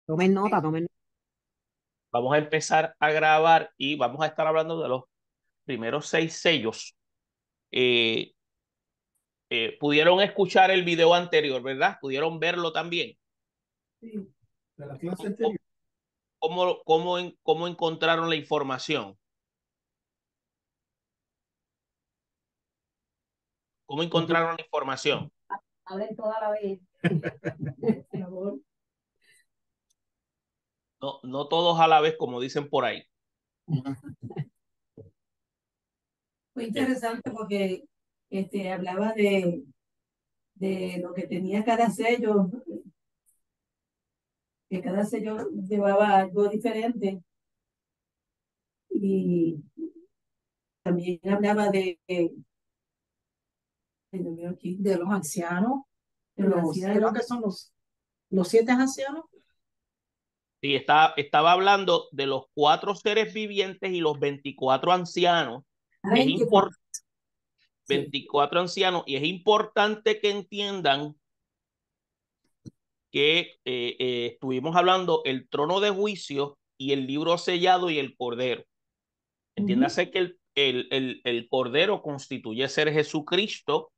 Tomen nota, tomen nota. Vamos a empezar a grabar y vamos a estar hablando de los primeros 6 sellos. Eh, Pudieron escuchar el video anterior, ¿verdad? Pudieron verlo también. Sí, de la clase ¿Cómo, anterior. cómo encontraron la información? ¿Cómo Porque encontraron la información? Hablen toda la vez. Por favor. No, no todos a la vez, como dicen por ahí. Fue Eh, interesante porque hablaba de lo que tenía cada sello, que cada sello llevaba algo diferente. Y también hablaba de los ancianos, de los creo ancianos. que son los 7 ancianos. Sí, estaba hablando de los 4 seres vivientes y los 24 ancianos. Es 24. 24 ancianos, y es importante que entiendan que estuvimos hablando el trono de juicio y el libro sellado y el cordero. Ujú. Entiéndase que el cordero constituye ser Jesucristo,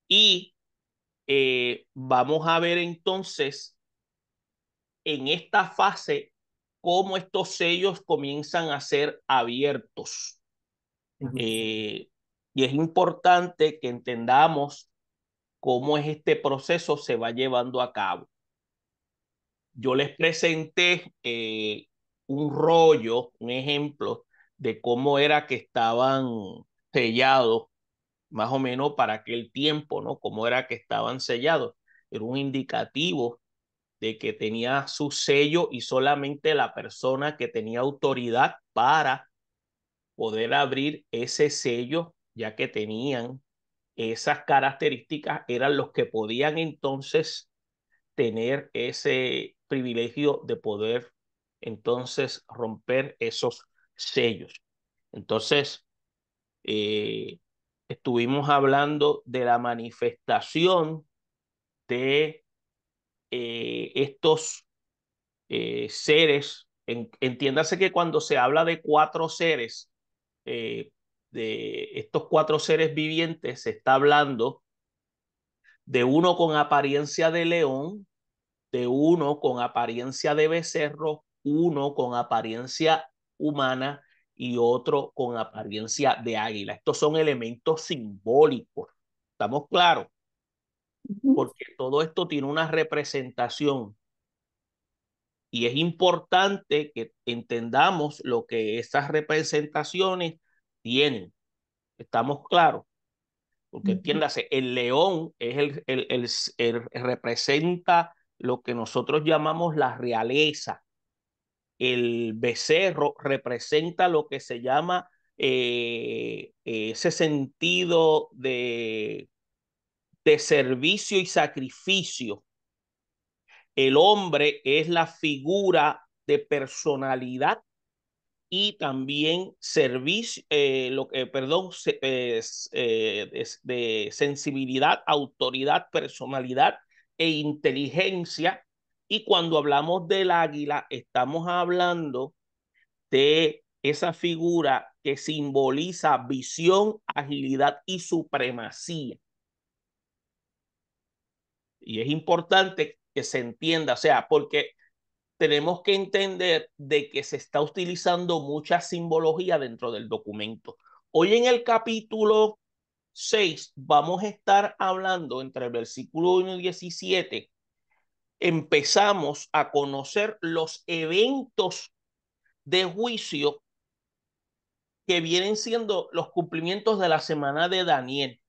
y vamos a ver entonces en esta fase cómo estos sellos comienzan a ser abiertos. Eh, y es importante que entendamos cómo es este proceso se va llevando a cabo. Yo les presenté un rollo, un ejemplo de cómo era que estaban sellados, más o menos para aquel tiempo, ¿no? Cómo era que estaban sellados. Era un indicativo de que tenía su sello y solamente la persona que tenía autoridad para poder abrir ese sello, ya que tenían esas características, eran los que podían entonces tener ese privilegio de poder entonces romper esos sellos. Entonces, eh, estuvimos hablando de la manifestación de estos seres. Entiéndase que cuando se habla de 4 seres, de estos 4 seres vivientes, se está hablando de uno con apariencia de león, de uno con apariencia de becerro, uno con apariencia humana y otro con apariencia de águila. Estos son elementos simbólicos. ¿Estamos claros? Ujú. Porque todo esto tiene una representación, y es importante que entendamos lo que estas representaciones tienen. ¿Estamos claros? Porque Ujú. entiéndase, el león es representa lo que nosotros llamamos la realeza. El becerro representa lo que se llama ese sentido de servicio y sacrificio. El hombre es la figura de personalidad y también servicio, perdón, de sensibilidad, autoridad, personalidad e inteligencia. Y cuando hablamos del águila, estamos hablando de esa figura que simboliza visión, agilidad y supremacía. Y es importante que se entienda, o sea, porque tenemos que entender de que se está utilizando mucha simbología dentro del documento. Hoy en el capítulo 6 vamos a estar hablando entre el versículo 1 y 17. Empezamos a conocer los eventos de juicio que vienen siendo los cumplimientos de la semana de Daniel.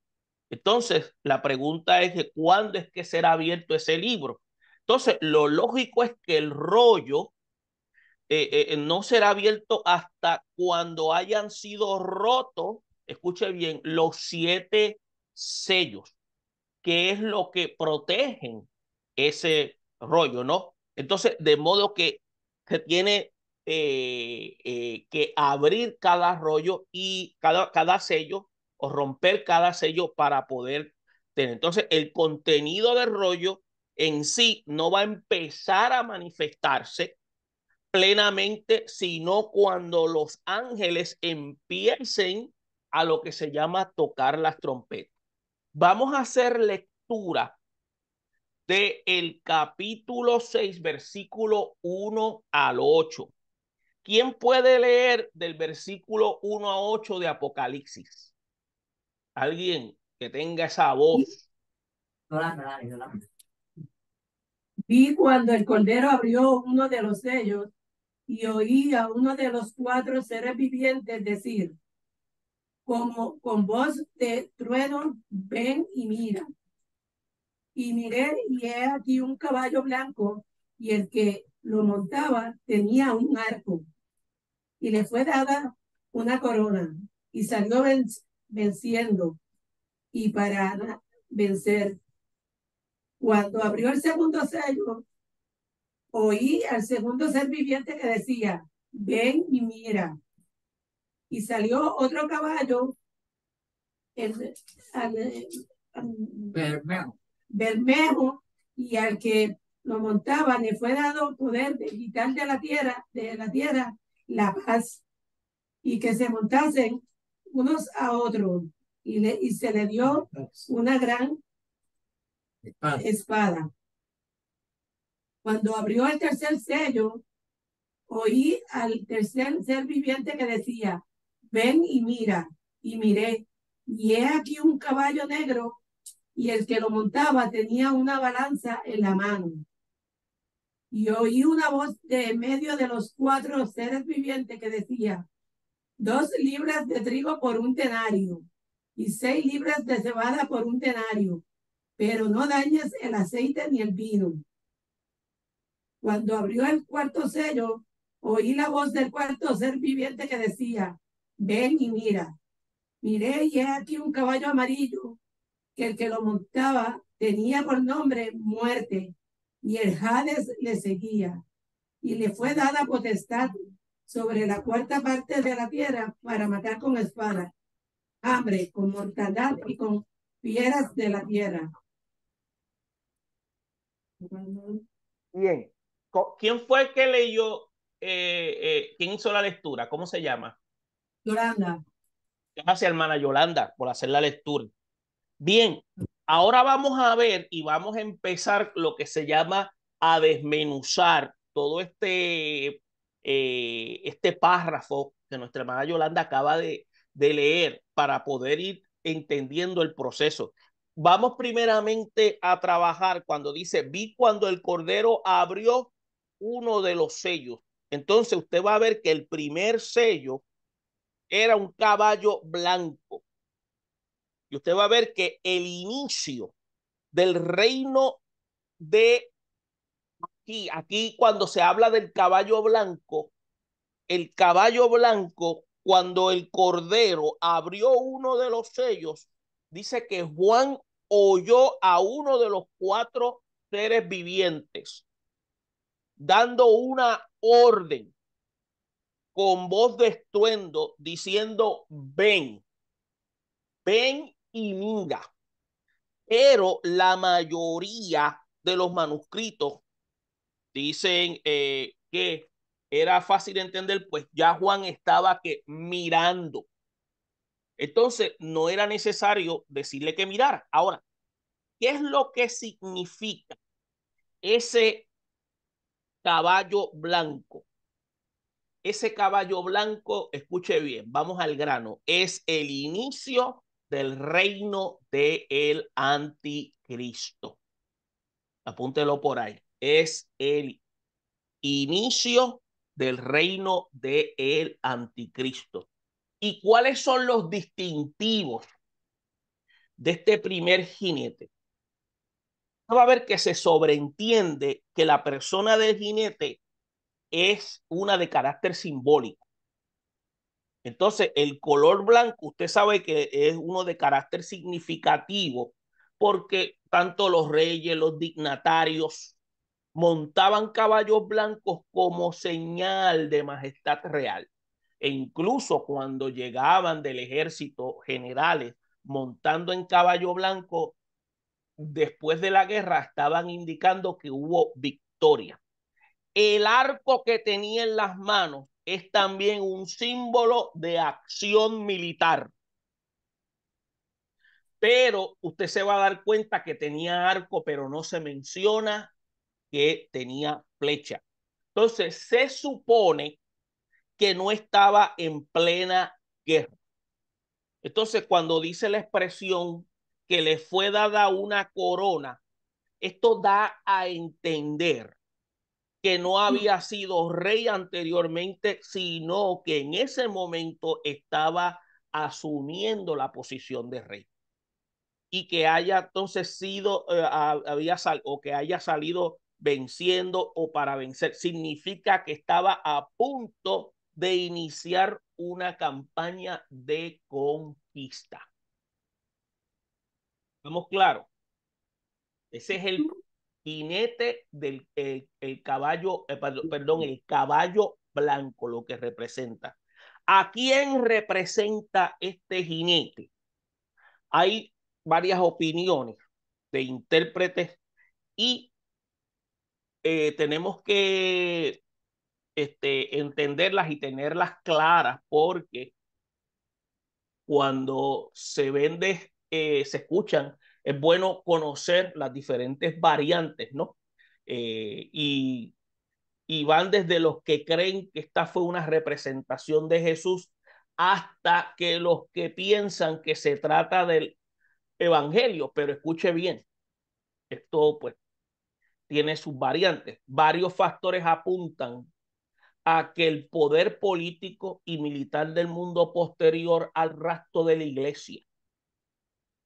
Entonces, la pregunta es de cuándo es que será abierto ese libro. Entonces, lo lógico es que el rollo no será abierto hasta cuando hayan sido rotos, escuche bien, los 7 sellos, que es lo que protegen ese rollo, ¿no? Entonces, de modo que se tiene que abrir cada rollo y cada sello, o romper cada sello para poder tener. Entonces, el contenido del rollo en sí no va a empezar a manifestarse plenamente, sino cuando los ángeles empiecen a lo que se llama tocar las trompetas. Vamos a hacer lectura del capítulo 6, versículo 1 al 8. ¿Quién puede leer del versículo 1 a 8 de Apocalipsis? Alguien que tenga esa voz. Vi cuando el Cordero abrió uno de los sellos y oí a uno de los 4 seres vivientes decir, como con voz de trueno, ven y mira. Y miré, y he aquí un caballo blanco, y el que lo montaba tenía un arco, y le fue dada una corona, y salió venciendo, y para vencer. Cuando abrió el segundo sello, oí al segundo ser viviente que decía, ven y mira. Y salió otro caballo, Bermejo, y al que lo montaba le fue dado poder de quitar de la tierra, la paz, y que se montasen unos a otros, y se le dio una gran espada. Cuando abrió el tercer sello, oí al tercer ser viviente que decía, ven y mira, y miré, y he aquí un caballo negro, y el que lo montaba tenía una balanza en la mano. Y oí una voz de en medio de los 4 seres vivientes que decía, 2 libras de trigo por un denario, y 6 libras de cebada por un denario, pero no dañes el aceite ni el vino. Cuando abrió el cuarto sello, oí la voz del cuarto ser viviente que decía, ven y mira. Miré y he aquí un caballo amarillo, que el que lo montaba tenía por nombre Muerte, y el Hades le seguía, y le fue dada potestad sobre la cuarta parte de la tierra para matar con espada, hambre, con mortandad y con fieras de la tierra. Bien. ¿Quién fue el que leyó? ¿Quién hizo la lectura? ¿Cómo se llama? Yolanda. Gracias, hermana Yolanda, por hacer la lectura. Bien, ahora vamos a ver y vamos a empezar lo que se llama a desmenuzar todo este párrafo que nuestra hermana Yolanda acaba de leer para poder ir entendiendo el proceso. Vamos primeramente a trabajar cuando dice, vi cuando el Cordero abrió uno de los sellos. Entonces usted va a ver que el primer sello era un caballo blanco. Y usted va a ver que el inicio del reino de aquí cuando se habla del caballo blanco, el caballo blanco, cuando el Cordero abrió uno de los sellos, dice que Juan oyó a uno de los 4 seres vivientes dando una orden con voz de estruendo diciendo, ven, ven y mira. Pero la mayoría de los manuscritos dicen que era fácil de entender, pues ya Juan estaba que mirando. Entonces no era necesario decirle que mirara. Ahora, ¿qué es lo que significa ese caballo blanco? Ese caballo blanco, escuche bien, vamos al grano, es el inicio del reino del anticristo. Apúntelo por ahí. Es el inicio del reino del anticristo. ¿Y cuáles son los distintivos de este primer jinete? Va a ver que se sobreentiende que la persona del jinete es una de carácter simbólico. Entonces, el color blanco, usted sabe que es uno de carácter significativo porque tanto los reyes, los dignatarios, montaban caballos blancos como señal de majestad real. E incluso cuando llegaban del ejército generales montando en caballo blanco, después de la guerra estaban indicando que hubo victoria. El arco que tenía en las manos es también un símbolo de acción militar. Pero usted se va a dar cuenta que tenía arco, pero no se menciona que tenía flecha. Entonces, se supone que no estaba en plena guerra. Entonces, cuando dice la expresión que le fue dada una corona, esto da a entender que no había sido rey anteriormente, sino que en ese momento estaba asumiendo la posición de rey. Y que haya entonces sido, o que haya salido venciendo o para vencer, significa que estaba a punto de iniciar una campaña de conquista. ¿Estamos claros? Ese es el jinete del el caballo, perdón, el caballo blanco, lo que representa. ¿A quién representa este jinete? Hay varias opiniones de intérpretes y tenemos que entenderlas y tenerlas claras, porque cuando se vende, se escuchan, es bueno conocer las diferentes variantes, ¿no? Y van desde los que creen que esta fue una representación de Jesús hasta que los que piensan que se trata del evangelio. Pero escuche bien, esto pues tiene sus variantes. Varios factores apuntan a que el poder político y militar del mundo posterior al rapto de la iglesia,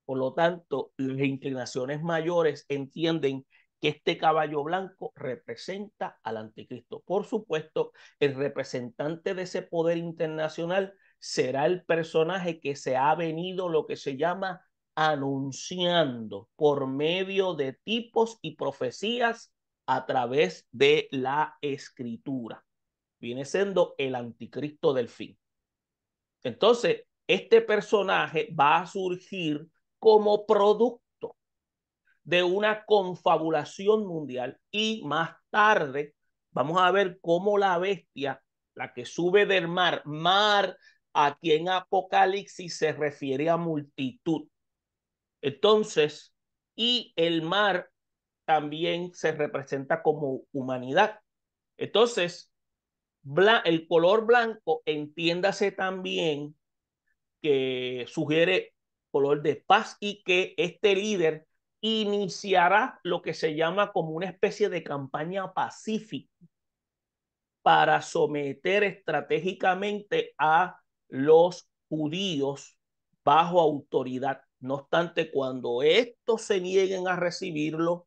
por lo tanto, las inclinaciones mayores entienden que este caballo blanco representa al anticristo. Por supuesto, el representante de ese poder internacional será el personaje que se ha venido, lo que se llama, anunciando por medio de tipos y profecías a través de la escritura. Viene siendo el anticristo del fin. Entonces, este personaje va a surgir como producto de una confabulación mundial, y más tarde vamos a ver cómo la bestia, la que sube del mar, aquí en Apocalipsis se refiere a multitud. Entonces, y el mar también se representa como humanidad. Entonces, el color blanco, entiéndase también que sugiere color de paz, y que este líder iniciará lo que se llama como una especie de campaña pacífica para someter estratégicamente a los judíos bajo autoridad. No obstante, cuando estos se nieguen a recibirlo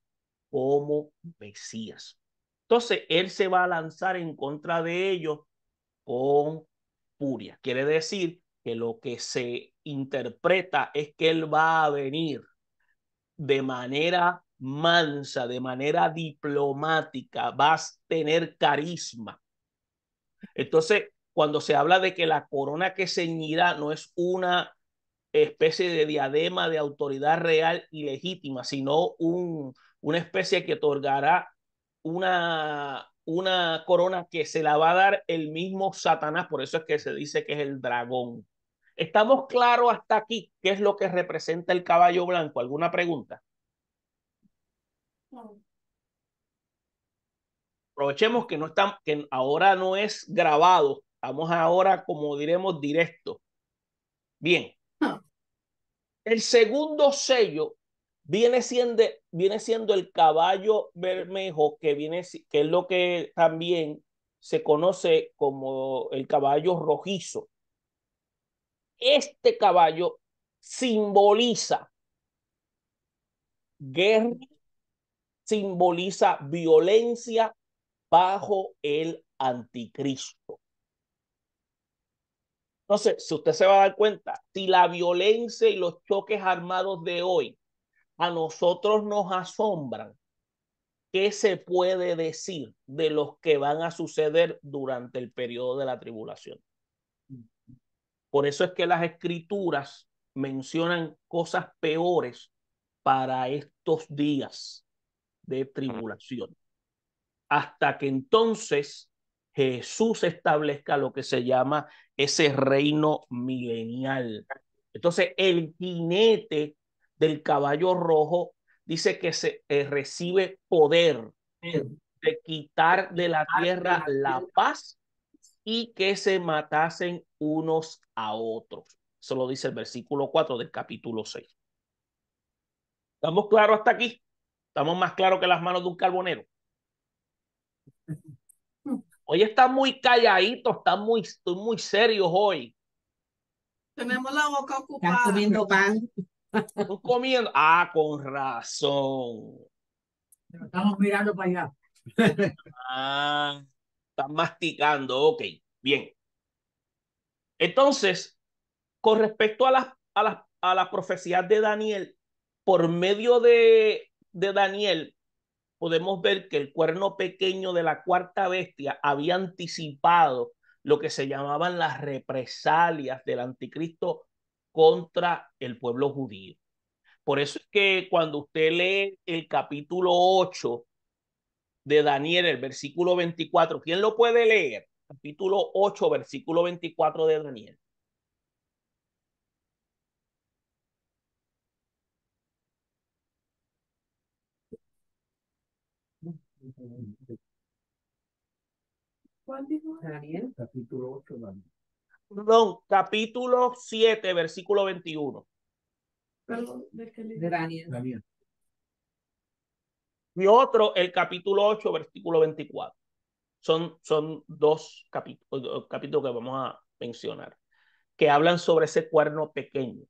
como Mesías, entonces él se va a lanzar en contra de ellos con furia. Quiere decir que lo que se interpreta es que él va a venir de manera mansa, de manera diplomática, va a tener carisma. Entonces, cuando se habla de que la corona que ceñirá no es una especie de diadema de autoridad real y legítima, sino una especie que otorgará una corona que se la va a dar el mismo Satanás. Por eso es que se dice que es el dragón. ¿Estamos claros hasta aquí qué es lo que representa el caballo blanco? ¿Alguna pregunta? No. Aprovechemos que no están, que ahora no es grabado, estamos ahora, como diremos, directo. Bien. El segundo sello viene siendo el caballo bermejo, que es lo que también se conoce como el caballo rojizo. Este caballo simboliza guerra, simboliza violencia bajo el anticristo. Entonces, si usted se va a dar cuenta, si la violencia y los choques armados de hoy a nosotros nos asombran, ¿qué se puede decir de los que van a suceder durante el periodo de la tribulación? Por eso es que las escrituras mencionan cosas peores para estos días de tribulación, hasta que entonces Jesús establezca lo que se llama ese reino milenial. Entonces, el jinete del caballo rojo dice que se recibe poder de quitar de la tierra la paz y que se matasen unos a otros. Eso lo dice el versículo 4 del capítulo 6. ¿Estamos claros hasta aquí? ¿Estamos más claros que las manos de un carbonero? Hoy están muy calladitos, estoy muy serios hoy. Tenemos la boca Están ocupada. comiendo pan. Están comiendo. Ah, con razón. Estamos mirando para allá. Ah, están masticando. Ok, bien. Entonces, con respecto a las profecías de Daniel, por medio de Daniel, podemos ver que el cuerno pequeño de la cuarta bestia había anticipado lo que se llamaban las represalias del anticristo contra el pueblo judío. Por eso es que cuando usted lee el capítulo 8 de Daniel, el versículo 24, ¿quién lo puede leer? Capítulo 8, versículo 24 de Daniel. ¿Cuál dijo? Daniel, capítulo 8, Daniel. Perdón, capítulo 7, versículo 21. Perdón, ¿de qué De libro? Daniel. Daniel. Y otro, el capítulo 8, versículo 24. Son dos capítulos que vamos a mencionar, que hablan sobre ese cuerno pequeño.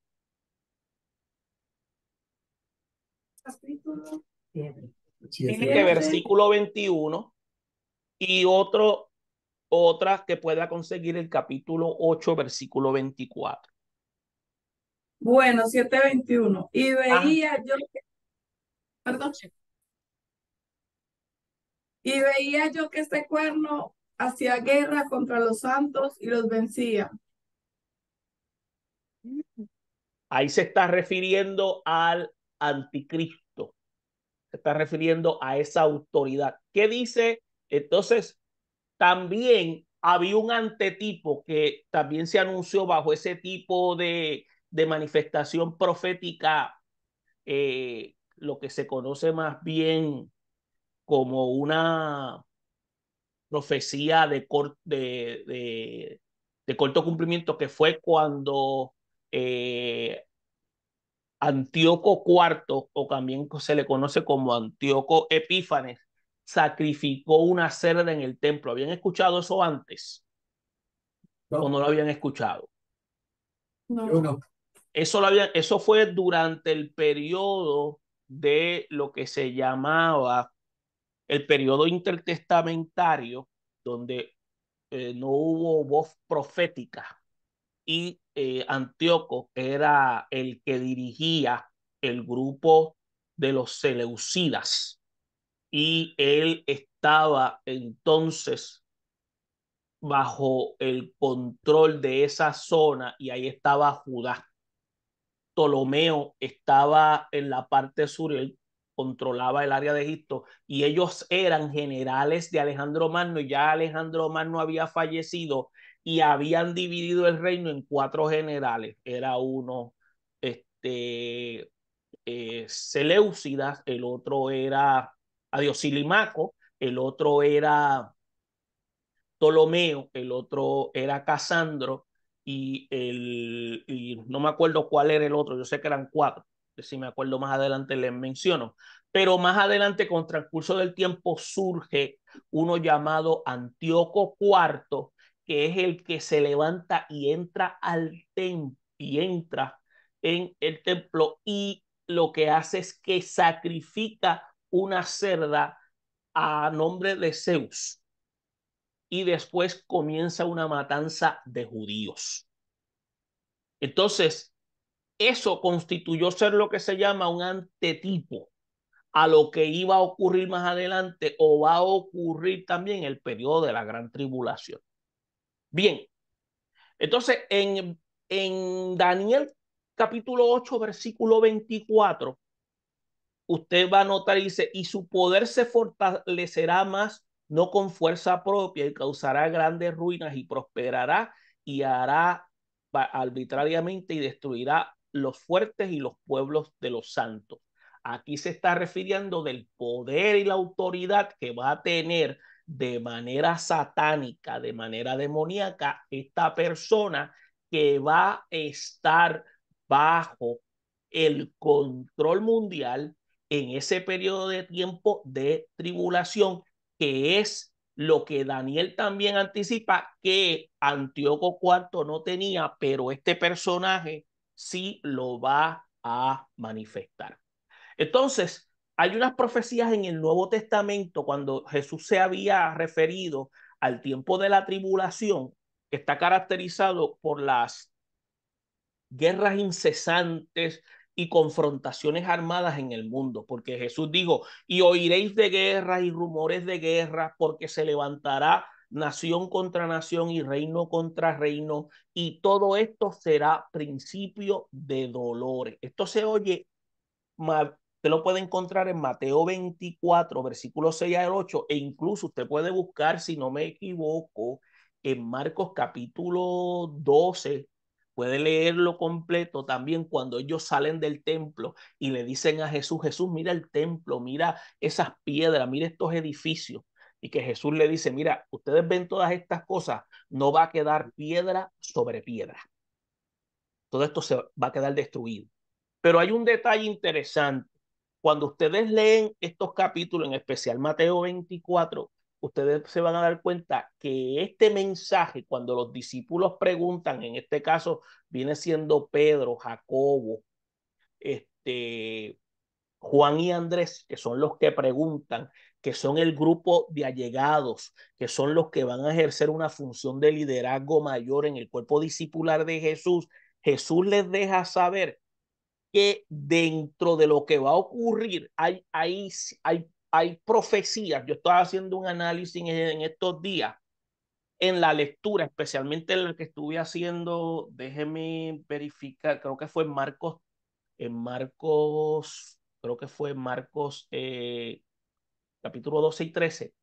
Capítulo Dice que versículo 21 y otra que pueda conseguir el capítulo 8, versículo 24. Bueno, 7:21. Y Ah, veía yo, perdón, y veía yo que este cuerno hacía guerra contra los santos y los vencía. ahí se está refiriendo al anticristo, se está refiriendo a esa autoridad. ¿Qué dice? Entonces, también había un antetipo que también se anunció bajo ese tipo de manifestación profética, lo que se conoce más bien como una profecía de corto cumplimiento, que fue cuando Antíoco IV, o también se le conoce como Antíoco Epífanes, sacrificó una cerda en el templo. ¿Habían escuchado eso antes? ¿O no lo habían escuchado? No. Yo no. Eso fue durante el periodo de lo que se llamaba el periodo intertestamentario, donde no hubo voz profética y Antíoco era el que dirigía el grupo de los seleucidas y él estaba entonces bajo el control de esa zona y ahí estaba Judá. Ptolomeo estaba en la parte sur, él controlaba el área de Egipto y ellos eran generales de Alejandro Magno y ya Alejandro Magno había fallecido y habían dividido el reino en 4 generales. Era uno Seleucidas, el otro era Adiosilimaco, el otro era Ptolomeo, el otro era Casandro y no me acuerdo cuál era el otro, yo sé que eran 4, si me acuerdo más adelante les menciono, pero más adelante con transcurso del tiempo surge uno llamado Antíoco IV, que es el que se levanta y entra al templo y entra en el templo y lo que hace es que sacrifica una cerda a nombre de Zeus y después comienza una matanza de judíos. Entonces, eso constituyó ser lo que se llama un antetipo a lo que iba a ocurrir más adelante o va a ocurrir también en el periodo de la gran tribulación. Bien, entonces en Daniel capítulo 8, versículo 24, usted va a notar, dice, y su poder se fortalecerá más, no con fuerza propia, y causará grandes ruinas y prosperará y hará arbitrariamente y destruirá los fuertes y los pueblos de los santos. Aquí se está refiriendo del poder y la autoridad que va a tener de manera satánica, de manera demoníaca, esta persona que va a estar bajo el control mundial en ese periodo de tiempo de tribulación, que es lo que Daniel también anticipa que Antíoco IV no tenía, pero este personaje sí lo va a manifestar. Entonces, hay unas profecías en el Nuevo Testamento cuando Jesús se había referido al tiempo de la tribulación, que está caracterizado por las guerras incesantes y confrontaciones armadas en el mundo, porque Jesús dijo, y oiréis de guerras y rumores de guerras, porque se levantará nación contra nación y reino contra reino, y todo esto será principio de dolores. Esto se oye, usted lo puede encontrar en Mateo 24, versículos 6 al 8, e incluso usted puede buscar, si no me equivoco, en Marcos capítulo 12, puede leerlo completo también cuando ellos salen del templo y le dicen a Jesús, Jesús, mira el templo, mira esas piedras, mira estos edificios. Y que Jesús le dice, mira, ustedes ven todas estas cosas, no va a quedar piedra sobre piedra. Todo esto se va a quedar destruido. Pero hay un detalle interesante. Cuando ustedes leen estos capítulos, en especial Mateo 24, ustedes se van a dar cuenta que este mensaje, cuando los discípulos preguntan, en este caso viene siendo Pedro, Jacobo, Juan y Andrés, que son los que preguntan, que son el grupo de allegados, que son los que van a ejercer una función de liderazgo mayor en el cuerpo discipular de Jesús, Jesús les deja saber que dentro de lo que va a ocurrir hay profecías. Yo estaba haciendo un análisis en estos días en la lectura, especialmente en la que estuve haciendo, déjeme verificar, creo que fue creo que fue en Marcos capítulo 12 y 13.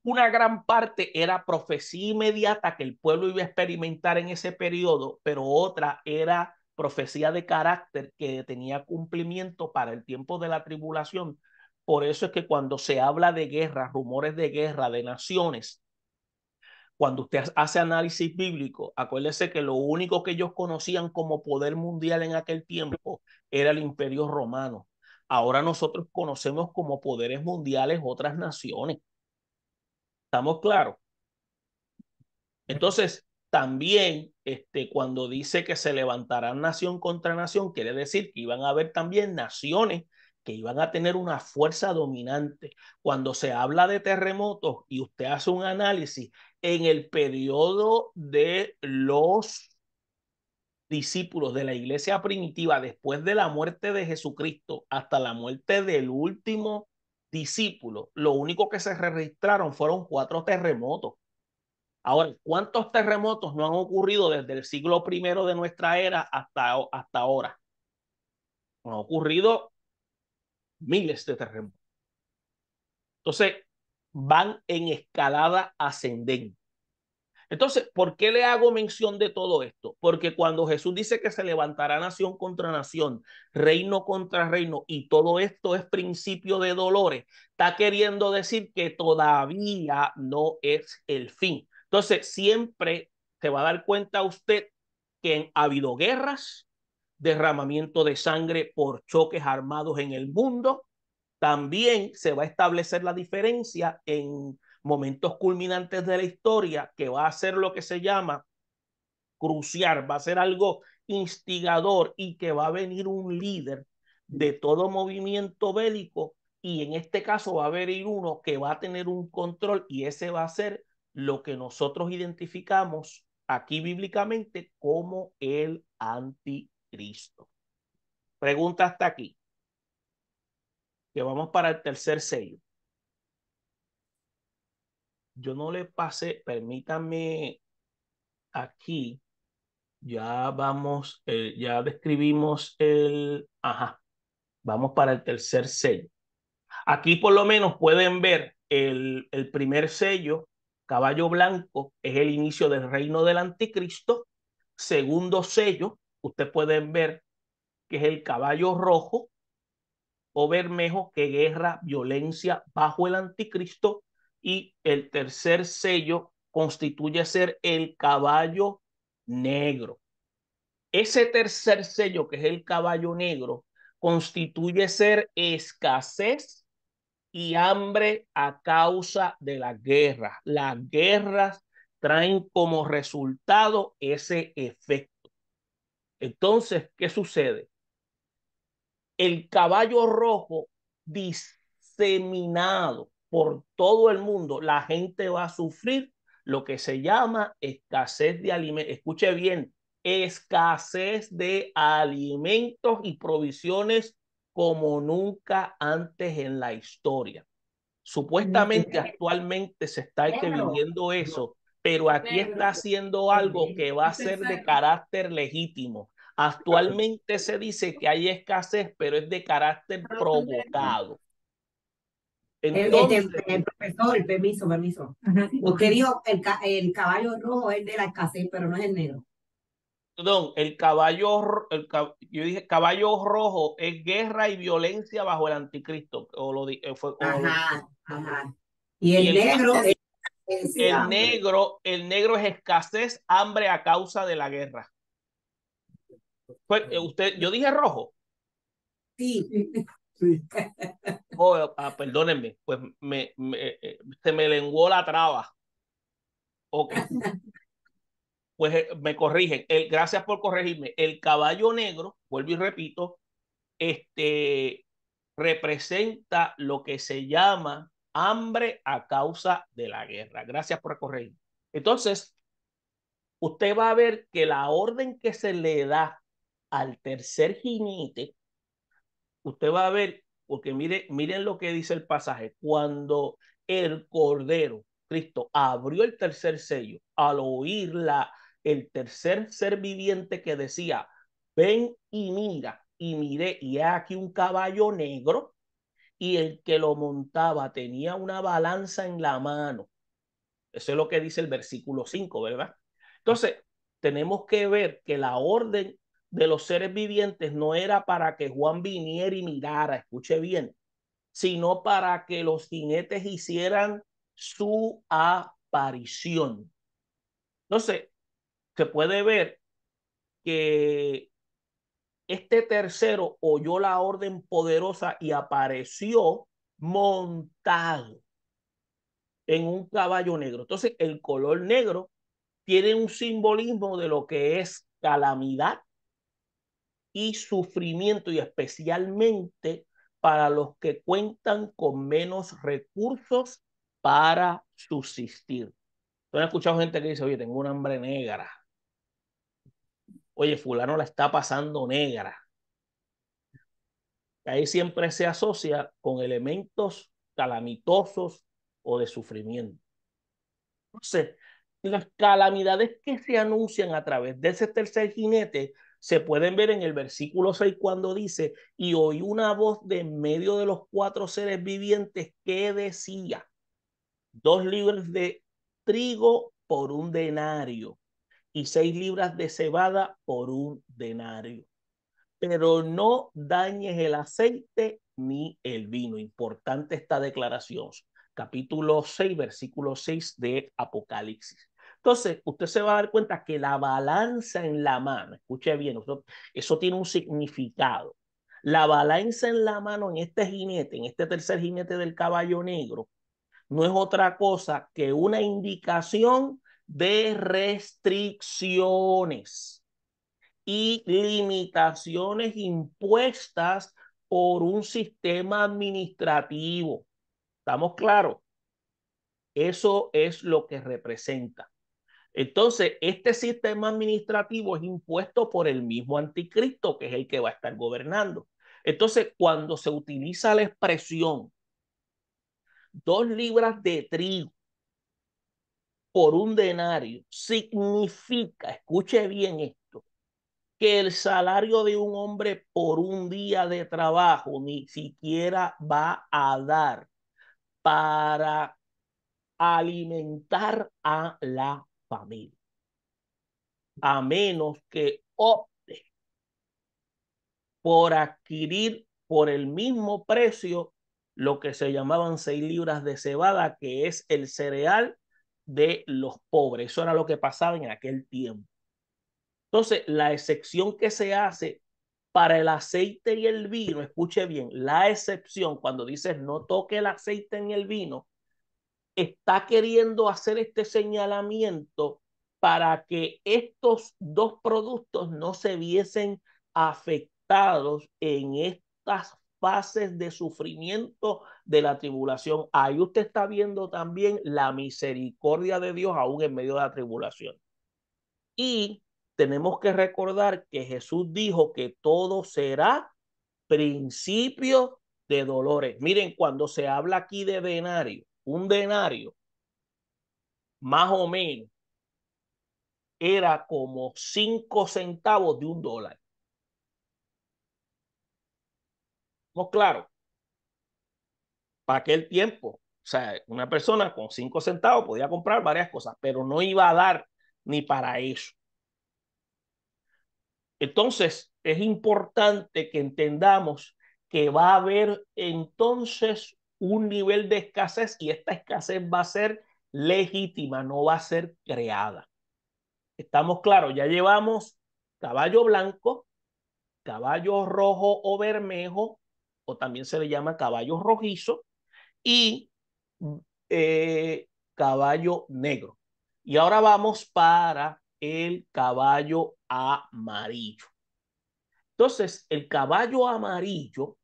Una gran parte era profecía inmediata que el pueblo iba a experimentar en ese periodo, pero otra era profecía de carácter que tenía cumplimiento para el tiempo de la tribulación. Por eso es que cuando se habla de guerra, rumores de guerra, de naciones, cuando usted hace análisis bíblico, acuérdese que lo único que ellos conocían como poder mundial en aquel tiempo era el Imperio Romano. Ahora nosotros conocemos como poderes mundiales otras naciones. ¿Estamos claros? Entonces, también cuando dice que se levantarán nación contra nación, quiere decir que iban a haber también naciones que iban a tener una fuerza dominante. Cuando se habla de terremotos y usted hace un análisis en el periodo de los discípulos de la iglesia primitiva, después de la muerte de Jesucristo hasta la muerte del último discípulo, lo único que se registraron fueron 4 terremotos. Ahora, ¿cuántos terremotos no han ocurrido desde el siglo I de nuestra era hasta ahora? Han ocurrido miles de terremotos. Entonces, van en escalada ascendente. Entonces, ¿por qué le hago mención de todo esto? Porque cuando Jesús dice que se levantará nación contra nación, reino contra reino, y todo esto es principio de dolores, está queriendo decir que todavía no es el fin. Entonces, siempre se va a dar cuenta usted que ha habido guerras, derramamiento de sangre por choques armados en el mundo. También se va a establecer la diferencia en momentos culminantes de la historia, que va a ser lo que se llama crucial, va a ser algo instigador y que va a venir un líder de todo movimiento bélico, y en este caso va a venir uno que va a tener un control, y ese va a ser lo que nosotros identificamos aquí bíblicamente como el anticristo. Pregunta hasta aquí, que vamos para el tercer sello. Yo no le pasé, permítame aquí, ya vamos, ya describimos ajá. Vamos para el tercer sello. Aquí por lo menos pueden ver el primer sello, caballo blanco, es el inicio del reino del anticristo. Segundo sello, ustedes pueden ver que es el caballo rojo o bermejo, que guerra, violencia bajo el anticristo. Y el tercer sello constituye ser el caballo negro. Ese tercer sello, que es el caballo negro, constituye ser escasez y hambre a causa de las guerras. Las guerras traen como resultado ese efecto. Entonces, ¿qué sucede? El caballo rojo diseminado por todo el mundo, la gente va a sufrir lo que se llama escasez de alimentos. Escuche bien, escasez de alimentos y provisiones como nunca antes en la historia. Supuestamente actualmente se está viviendo eso, pero aquí está haciendo algo que va a ser de carácter legítimo. Actualmente se dice que hay escasez, pero es de carácter provocado. Entonces, profesor, permiso. Usted dijo el caballo rojo es de la escasez, pero no es el negro. perdón, yo dije caballo rojo es guerra y violencia bajo el anticristo. Ajá. Y Y el negro es el negro es escasez, hambre a causa de la guerra. Yo dije rojo. Sí. Perdónenme, pues se me lenguó la traba. Ok, pues me corrigen. Gracias por corregirme. El caballo negro, vuelvo y repito, representa lo que se llama hambre a causa de la guerra. Gracias por corregirme. Entonces, usted va a ver que la orden que se le da al tercer jinete, usted va a ver, porque miren lo que dice el pasaje, cuando el Cordero, Cristo, abrió el tercer sello, al oír el tercer ser viviente que decía, ven y mira, y miré, y he aquí un caballo negro, y el que lo montaba tenía una balanza en la mano. Eso es lo que dice el versículo 5, ¿verdad? Entonces, tenemos que ver que la orden de los seres vivientes no era para que Juan viniera y mirara, escuche bien, sino para que los jinetes hicieran su aparición. Entonces, se puede ver que este tercero oyó la orden poderosa y apareció montado en un caballo negro. Entonces, el color negro tiene un simbolismo de lo que es calamidad y sufrimiento, y especialmente para los que cuentan con menos recursos para subsistir. ¿Tú has escuchado gente que dice, oye, tengo una hambre negra? Oye, fulano la está pasando negra. Ahí siempre se asocia con elementos calamitosos o de sufrimiento. Entonces, las calamidades que se anuncian a través de ese tercer jinete se pueden ver en el versículo 6 cuando dice, y oí una voz de en medio de los cuatro seres vivientes que decía, 2 libras de trigo por un denario y 6 libras de cebada por un denario. Pero no dañes el aceite ni el vino. Importante esta declaración. Capítulo 6, versículo 6 de Apocalipsis. Entonces, usted se va a dar cuenta que la balanza en la mano, escuche bien, eso tiene un significado. La balanza en la mano en este jinete, en este tercer jinete del caballo negro, no es otra cosa que una indicación de restricciones y limitaciones impuestas por un sistema administrativo. ¿Estamos claros? Eso es lo que representa. Entonces, este sistema administrativo es impuesto por el mismo anticristo, que es el que va a estar gobernando. Entonces, cuando se utiliza la expresión 2 libras de trigo por un denario, significa, escuche bien esto, que el salario de un hombre por un día de trabajo ni siquiera va a dar para alimentar a la familia, a menos que opte por adquirir por el mismo precio lo que se llamaban 6 libras de cebada, que es el cereal de los pobres. Eso era lo que pasaba en aquel tiempo. Entonces, la excepción que se hace para el aceite y el vino, escuche bien, la excepción cuando dices no toque el aceite ni el vino, está queriendo hacer este señalamiento para que estos dos productos no se viesen afectados en estas fases de sufrimiento de la tribulación. Ahí usted está viendo también la misericordia de Dios aún en medio de la tribulación. Y tenemos que recordar que Jesús dijo que todo será principio de dolores. Miren, cuando se habla aquí de denario, un denario más o menos era como 5 centavos de $1. ¿No? Claro, para aquel tiempo, o sea, una persona con 5 centavos podía comprar varias cosas, pero no iba a dar ni para eso. Entonces, es importante que entendamos que va a haber entonces un nivel de escasez y esta escasez va a ser legítima, no va a ser creada. Estamos claros, ya llevamos caballo blanco, caballo rojo o bermejo, o también se le llama caballo rojizo, y caballo negro. Y ahora vamos para el caballo amarillo. Entonces, el caballo amarillo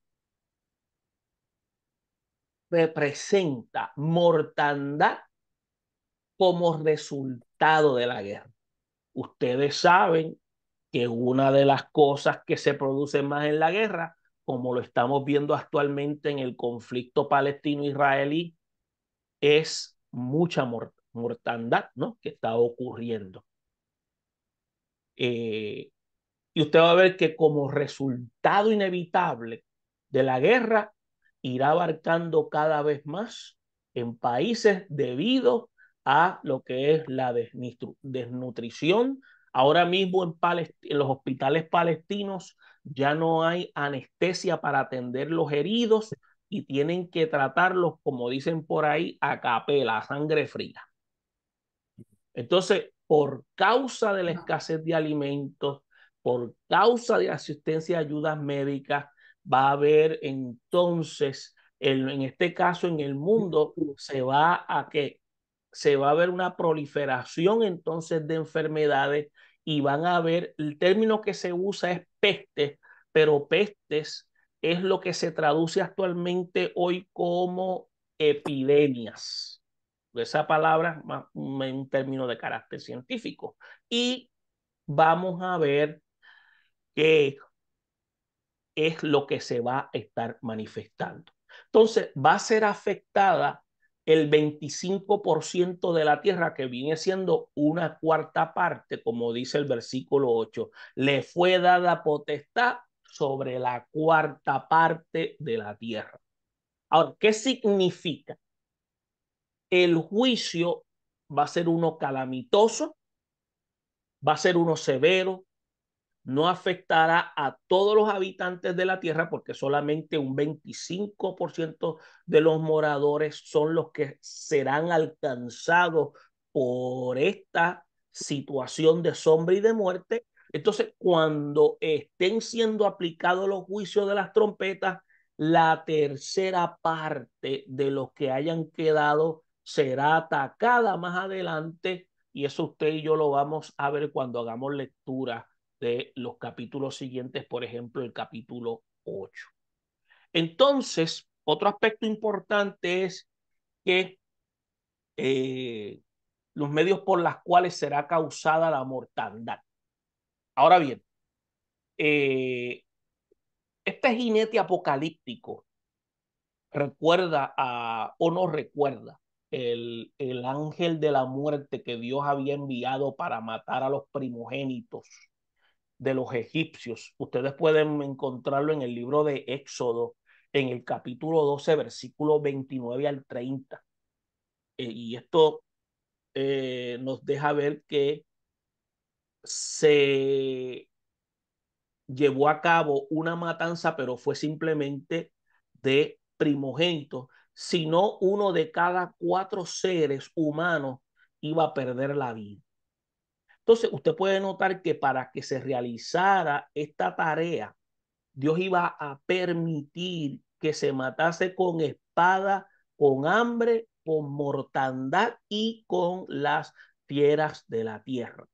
representa mortandad como resultado de la guerra. Ustedes saben que una de las cosas que se producen más en la guerra, como lo estamos viendo actualmente en el conflicto palestino-israelí, es mucha mortandad, ¿no?, que está ocurriendo. Y usted va a ver que como resultado inevitable de la guerra, irá abarcando cada vez más en países debido a lo que es la desnutrición. Ahora mismo en los hospitales palestinos ya no hay anestesia para atender los heridos y tienen que tratarlos, como dicen por ahí, a capela, a sangre fría. Entonces, por causa de la escasez de alimentos, por causa de asistencia de ayudas médicas, va a haber entonces, en este caso en el mundo, se va a ver una proliferación entonces de enfermedades y van a ver, el término que se usa es pestes, pero pestes es lo que se traduce actualmente hoy como epidemias. Esa palabra más un término de carácter científico. Y vamos a ver qué es lo que se va a estar manifestando. Entonces, va a ser afectada el 25% de la tierra, que viene siendo una cuarta parte, como dice el versículo 8. Le fue dada potestad sobre la cuarta parte de la tierra. Ahora, ¿qué significa? El juicio va a ser uno calamitoso, va a ser uno severo, no afectará a todos los habitantes de la tierra porque solamente un 25% de los moradores son los que serán alcanzados por esta situación de sombra y de muerte. Entonces, cuando estén siendo aplicados los juicios de las trompetas, la tercera parte de los que hayan quedado será atacada más adelante, y eso usted y yo lo vamos a ver cuando hagamos lectura de los capítulos siguientes, por ejemplo, el capítulo 8. Entonces, otro aspecto importante es que los medios por los cuales será causada la mortandad. Ahora bien, este jinete apocalíptico recuerda o no recuerda el ángel de la muerte que Dios había enviado para matar a los primogénitos de los egipcios. Ustedes pueden encontrarlo en el libro de Éxodo, en el capítulo 12, versículo 29 al 30. Y esto nos deja ver que se llevó a cabo una matanza, pero fue simplemente de primogénitos, sino uno de cada 4 seres humanos iba a perder la vida. Entonces, usted puede notar que para que se realizara esta tarea, Dios iba a permitir que se matase con espada, con hambre, con mortandad y con las fieras de la tierra.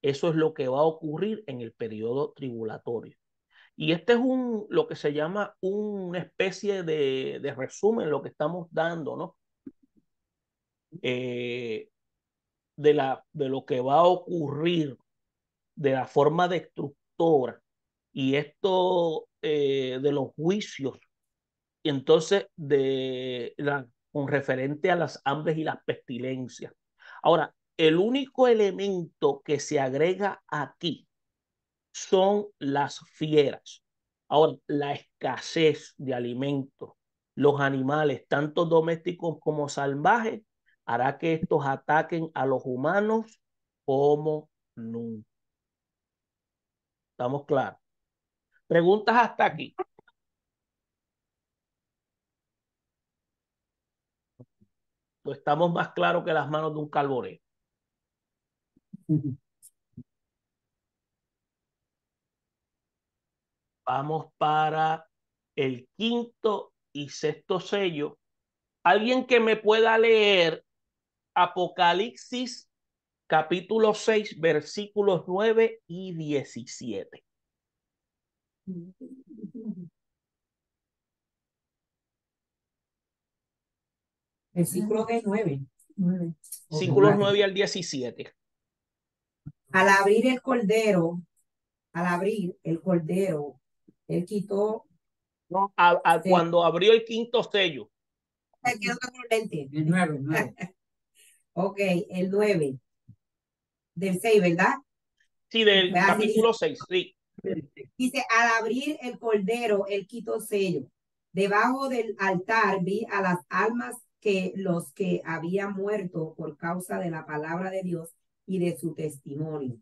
Eso es lo que va a ocurrir en el periodo tribulatorio. Y este es lo que se llama una especie de resumen, lo que estamos dando, ¿no? De lo que va a ocurrir de la forma destructora y esto de los juicios, y entonces con referente a las hambres y las pestilencias. Ahora, el único elemento que se agrega aquí son las fieras. Ahora, la escasez de alimentos, los animales, tanto domésticos como salvajes, hará que estos ataquen a los humanos como nunca. ¿Estamos claros? ¿Preguntas hasta aquí? Pues estamos más claros que las manos de un calboreo. Vamos para el quinto y sexto sello. Alguien que me pueda leer Apocalipsis capítulo 6, versículos 9 y 17. Versículo de 9. Versículos 9 al 17. Al abrir el cordero, él quitó. No, cuando abrió el quinto sello. Aquí no tengo lente. El 9, 9. Ok, el 9. Del 6, ¿verdad? Sí, del Pues así capítulo 6, sí. dice, al abrir el cordero, él quitó sello. Debajo del altar vi a las almas que los que habían muerto por causa de la palabra de Dios y de su testimonio.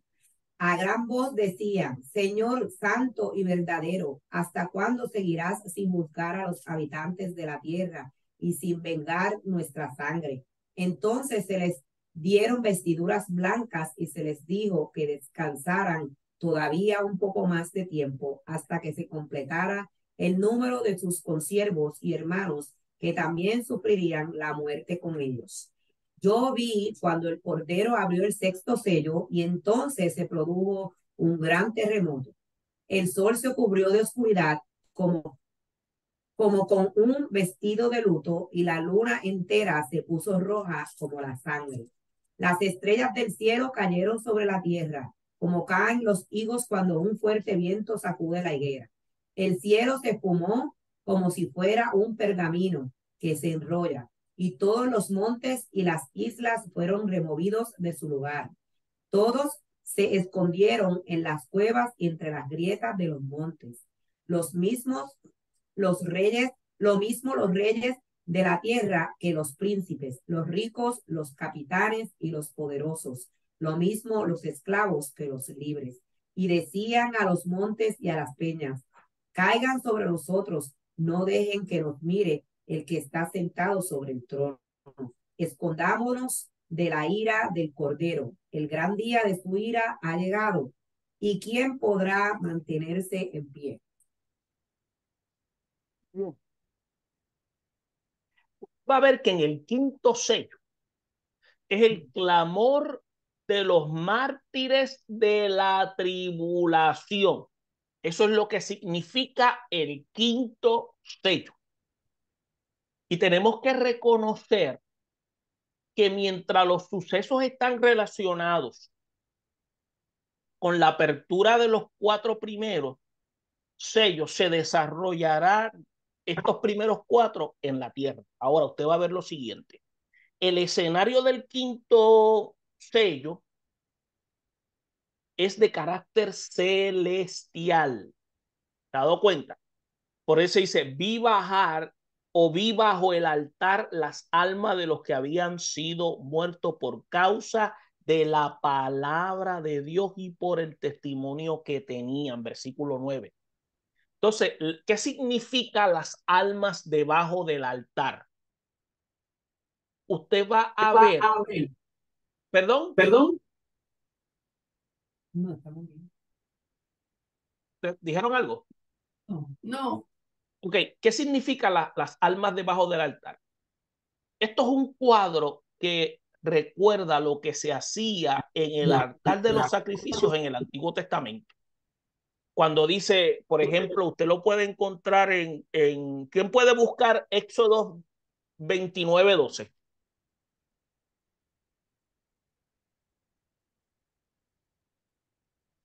A gran voz decían, Señor santo y verdadero, ¿hasta cuándo seguirás sin juzgar a los habitantes de la tierra y sin vengar nuestra sangre? Entonces se les dieron vestiduras blancas y se les dijo que descansaran todavía un poco más de tiempo hasta que se completara el número de sus consiervos y hermanos que también sufrirían la muerte con ellos. Yo vi cuando el Cordero abrió el sexto sello y entonces se produjo un gran terremoto. El sol se cubrió de oscuridad como con un vestido de luto y la luna entera se puso roja como la sangre. Las estrellas del cielo cayeron sobre la tierra, como caen los higos cuando un fuerte viento sacude la higuera. El cielo se espumó como si fuera un pergamino que se enrolla, y todos los montes y las islas fueron removidos de su lugar. Todos se escondieron en las cuevas y entre las grietas de los montes. Lo mismo los reyes de la tierra que los príncipes, los ricos, los capitanes y los poderosos, lo mismo los esclavos que los libres. Y decían a los montes y a las peñas, caigan sobre nosotros, no dejen que nos mire el que está sentado sobre el trono. Escondámonos de la ira del Cordero. El gran día de su ira ha llegado. ¿Y quién podrá mantenerse en pie? Va a ver que en el quinto sello es el clamor de los mártires de la tribulación. Eso es lo que significa el quinto sello. Y tenemos que reconocer que mientras los sucesos están relacionados con la apertura de los 4 primeros sellos, se desarrollarán estos primeros 4 en la tierra. Ahora usted va a ver lo siguiente. El escenario del quinto sello es de carácter celestial. ¿Te has dado cuenta? Por eso dice, vi bajar o vi bajo el altar las almas de los que habían sido muertos por causa de la palabra de Dios y por el testimonio que tenían. Versículo 9. Entonces, ¿qué significa las almas debajo del altar? Usted va a ver, perdón, ¿Perdón? No, estamos bien. ¿dijeron algo? No. Ok, ¿qué significa las almas debajo del altar? Esto es un cuadro que recuerda lo que se hacía en el altar de los sacrificios en el Antiguo Testamento. Cuando dice, por ejemplo, usted lo puede encontrar ¿quién puede buscar Éxodo 29:12?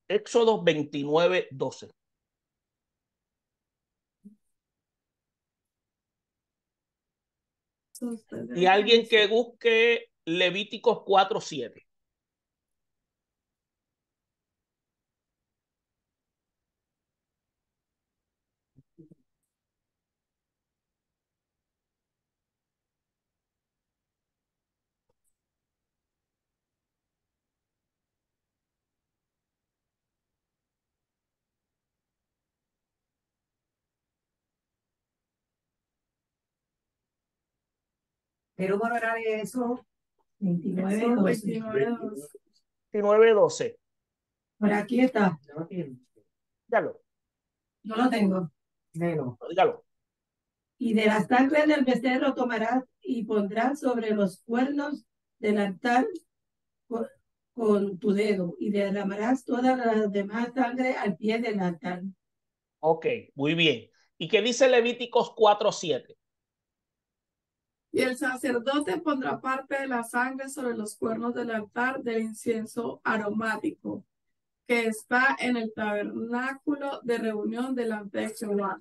Éxodo 29:12. Y alguien que busque Levíticos 4:7. Pero bueno, era de eso. 29:12. 29:12. Por aquí está. Dígalo, No lo tengo. dígalo. Y de la sangre del becerro tomarás y pondrás sobre los cuernos del altar con tu dedo y derramarás toda la demás sangre al pie del altar. Ok, muy bien. ¿Y qué dice Levíticos 4:7? Y el sacerdote pondrá parte de la sangre sobre los cuernos del altar del incienso aromático, que está en el tabernáculo de reunión delante de Jehová.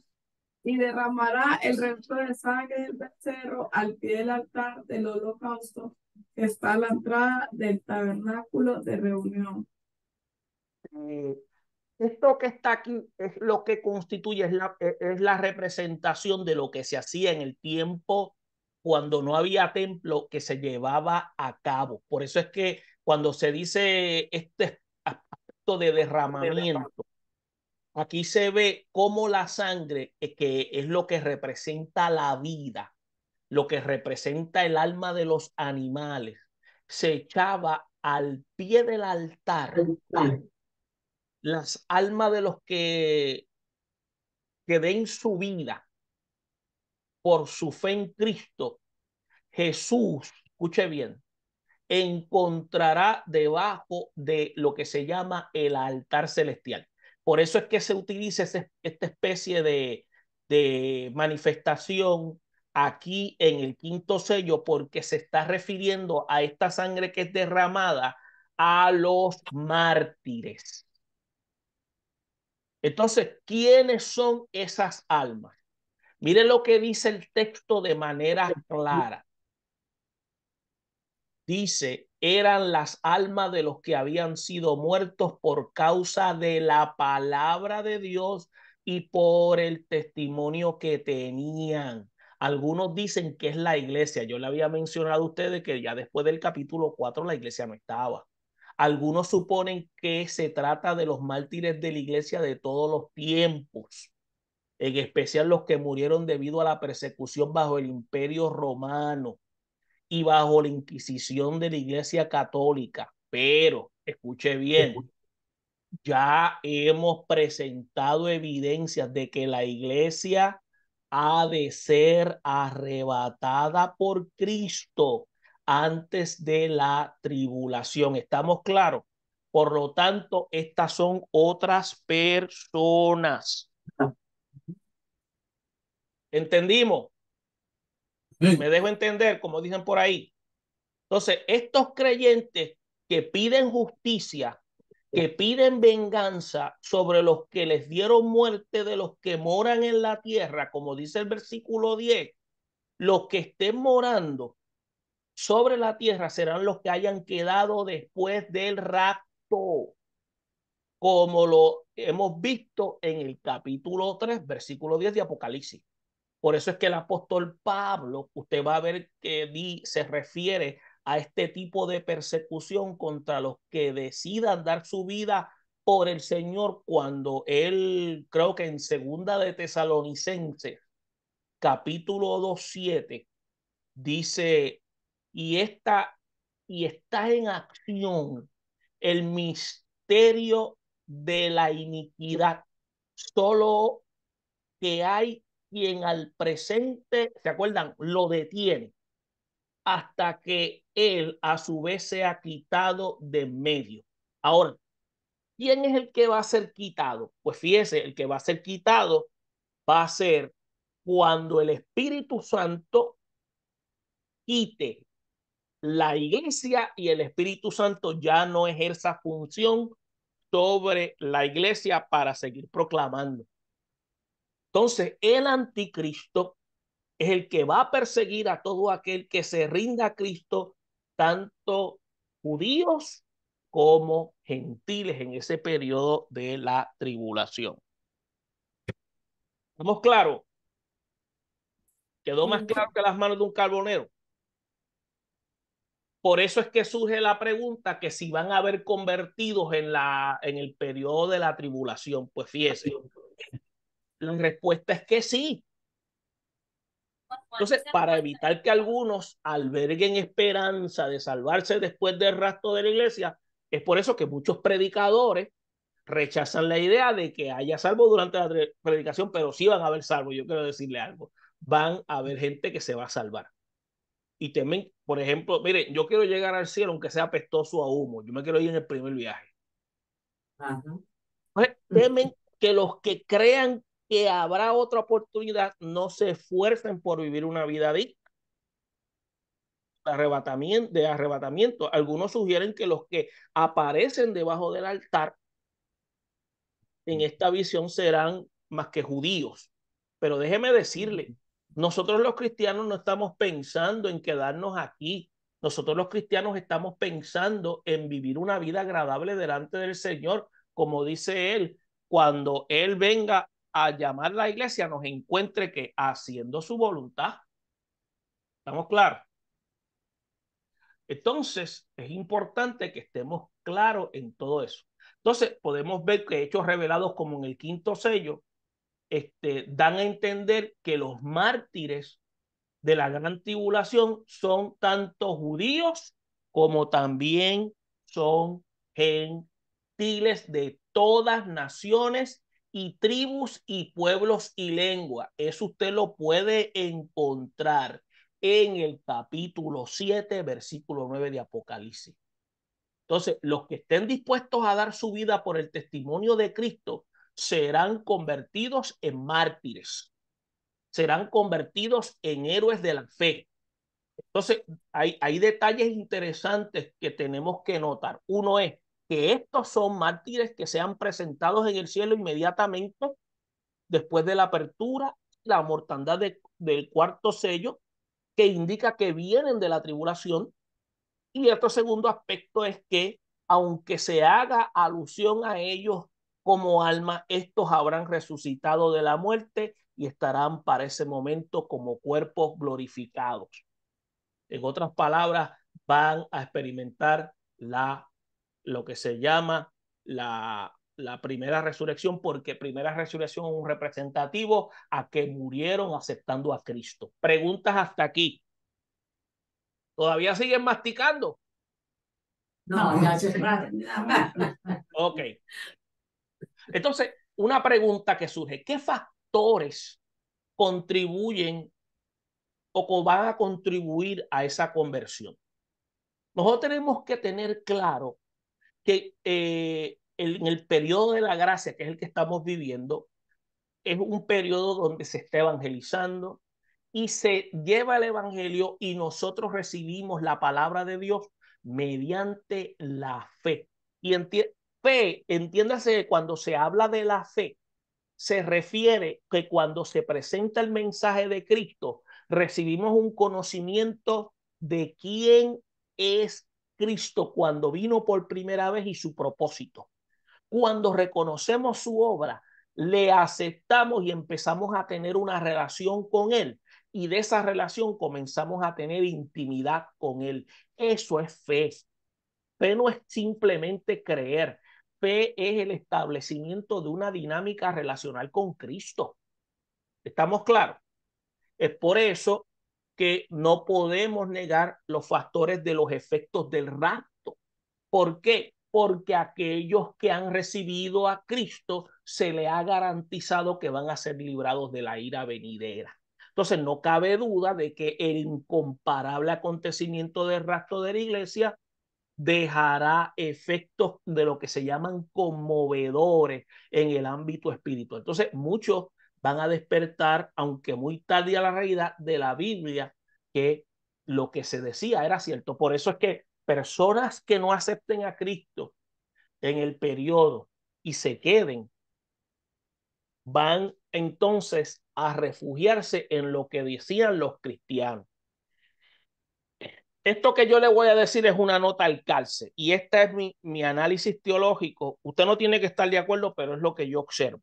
Y derramará el resto de sangre del becerro al pie del altar del holocausto, que está a la entrada del tabernáculo de reunión. Esto que está aquí es lo que constituye, es la representación de lo que se hacía en el tiempo cuando no había templo que se llevaba a cabo. Por eso es que cuando se dice este aspecto de derramamiento, aquí se ve cómo la sangre, que es lo que representa la vida, lo que representa el alma de los animales, se echaba al pie del altar. Las almas de los que den su vida por su fe en Cristo, Jesús, escuche bien, encontrará debajo de lo que se llama el altar celestial. Por eso es que se utiliza esta especie de manifestación aquí en el quinto sello, porque se está refiriendo a esta sangre que es derramada a los mártires. Entonces, ¿quiénes son esas almas? Mire lo que dice el texto de manera clara. Dice, eran las almas de los que habían sido muertos por causa de la palabra de Dios y por el testimonio que tenían. Algunos dicen que es la iglesia. Yo le había mencionado a ustedes que ya después del capítulo 4 la iglesia no estaba. Algunos suponen que se trata de los mártires de la iglesia de todos los tiempos, en especial los que murieron debido a la persecución bajo el Imperio Romano y bajo la Inquisición de la Iglesia Católica. Pero, escuche bien, ya hemos presentado evidencias de que la iglesia ha de ser arrebatada por Cristo antes de la tribulación. ¿Estamos claros? Por lo tanto, estas son otras personas. ¿Entendimos? Me dejo entender, como dicen por ahí. Entonces, estos creyentes que piden justicia, que piden venganza sobre los que les dieron muerte, de los que moran en la tierra, como dice el versículo 10, los que estén morando sobre la tierra serán los que hayan quedado después del rapto. como lo hemos visto en el capítulo 3, versículo 10 de Apocalipsis. Por eso es que el apóstol Pablo, usted va a ver que se refiere a este tipo de persecución contra los que decidan dar su vida por el Señor, cuando él, creo que en segunda de Tesalonicenses, capítulo 2:7, dice, y está en acción el misterio de la iniquidad, solo que hay quien al presente, ¿se acuerdan? Lo detiene hasta que él a su vez sea quitado de en medio. Ahora, ¿quién es el que va a ser quitado? Pues fíjese, el que va a ser quitado va a ser cuando el Espíritu Santo quite la iglesia y el Espíritu Santo ya no ejerza función sobre la iglesia para seguir proclamando. Entonces, el anticristo es el que va a perseguir a todo aquel que se rinda a Cristo, tanto judíos como gentiles, en ese periodo de la tribulación. ¿Estamos claros? ¿Quedó más claro que las manos de un carbonero? Por eso es que surge la pregunta que si van a haber convertidos en el periodo de la tribulación. Pues fíjese, la respuesta es que sí. Entonces, para evitar que algunos alberguen esperanza de salvarse después del rapto de la iglesia, es por eso que muchos predicadores rechazan la idea de que haya salvo durante la predicación, pero sí van a haber salvo. Yo quiero decirle algo. Van a haber gente que se va a salvar. Y temen, por ejemplo, mire, yo quiero llegar al cielo aunque sea apestoso a humo. Yo me quiero ir en el primer viaje. Ajá. Entonces, temen que los que crean que habrá otra oportunidad no se esfuercen por vivir una vida digna. De arrebatamiento. Algunos sugieren que los que aparecen debajo del altar en esta visión serán más que judíos. Pero déjeme decirle, nosotros los cristianos no estamos pensando en quedarnos aquí. Nosotros los cristianos estamos pensando en vivir una vida agradable delante del Señor, como dice él, cuando él venga a llamar a la iglesia, nos encuentre que haciendo su voluntad. ¿Estamos claros? Entonces, es importante que estemos claros en todo eso. Entonces, podemos ver que hechos revelados como en el quinto sello, dan a entender que los mártires de la gran tribulación son tanto judíos como también son gentiles de todas naciones y tribus y pueblos y lengua. Eso usted lo puede encontrar en el capítulo 7, versículo 9 de Apocalipsis. Entonces, los que estén dispuestos a dar su vida por el testimonio de Cristo serán convertidos en mártires, serán convertidos en héroes de la fe. Entonces, hay detalles interesantes que tenemos que notar. Uno es que estos son mártires que sean presentados en el cielo inmediatamente después de la apertura, la mortandad del cuarto sello, que indica que vienen de la tribulación. Y otro segundo aspecto es que, aunque se haga alusión a ellos como alma, estos habrán resucitado de la muerte y estarán para ese momento como cuerpos glorificados. En otras palabras, van a experimentar lo que se llama la primera resurrección, porque primera resurrección es un representativo a que murieron aceptando a Cristo. Preguntas hasta aquí. ¿Todavía siguen masticando? No, ya se Ok. Entonces, una pregunta que surge, ¿qué factores contribuyen o van a contribuir a esa conversión? Nosotros tenemos que tener claro que en el periodo de la gracia, que es el que estamos viviendo, es un periodo donde se está evangelizando y se lleva el evangelio y nosotros recibimos la palabra de Dios mediante la fe. Y fe, entiéndase, cuando se habla de la fe, se refiere que cuando se presenta el mensaje de Cristo, recibimos un conocimiento de quién es Cristo cuando vino por primera vez y su propósito. Cuando reconocemos su obra, le aceptamos y empezamos a tener una relación con él. Y de esa relación comenzamos a tener intimidad con él. Eso es fe. Fe no es simplemente creer. Fe es el establecimiento de una dinámica relacional con Cristo. ¿Estamos claros? Es por eso que no podemos negar los factores de los efectos del rapto. ¿Por qué? Porque aquellos que han recibido a Cristo se le ha garantizado que van a ser librados de la ira venidera. Entonces no cabe duda de que el incomparable acontecimiento del rapto de la iglesia dejará efectos de lo que se llaman conmovedores en el ámbito espiritual. Entonces muchos van a despertar, aunque muy tarde a la realidad de la Biblia, que lo que se decía era cierto. Por eso es que personas que no acepten a Cristo en el periodo y se queden, van entonces a refugiarse en lo que decían los cristianos. Esto que yo le voy a decir es una nota al calce y este es mi análisis teológico. Usted no tiene que estar de acuerdo, pero es lo que yo observo.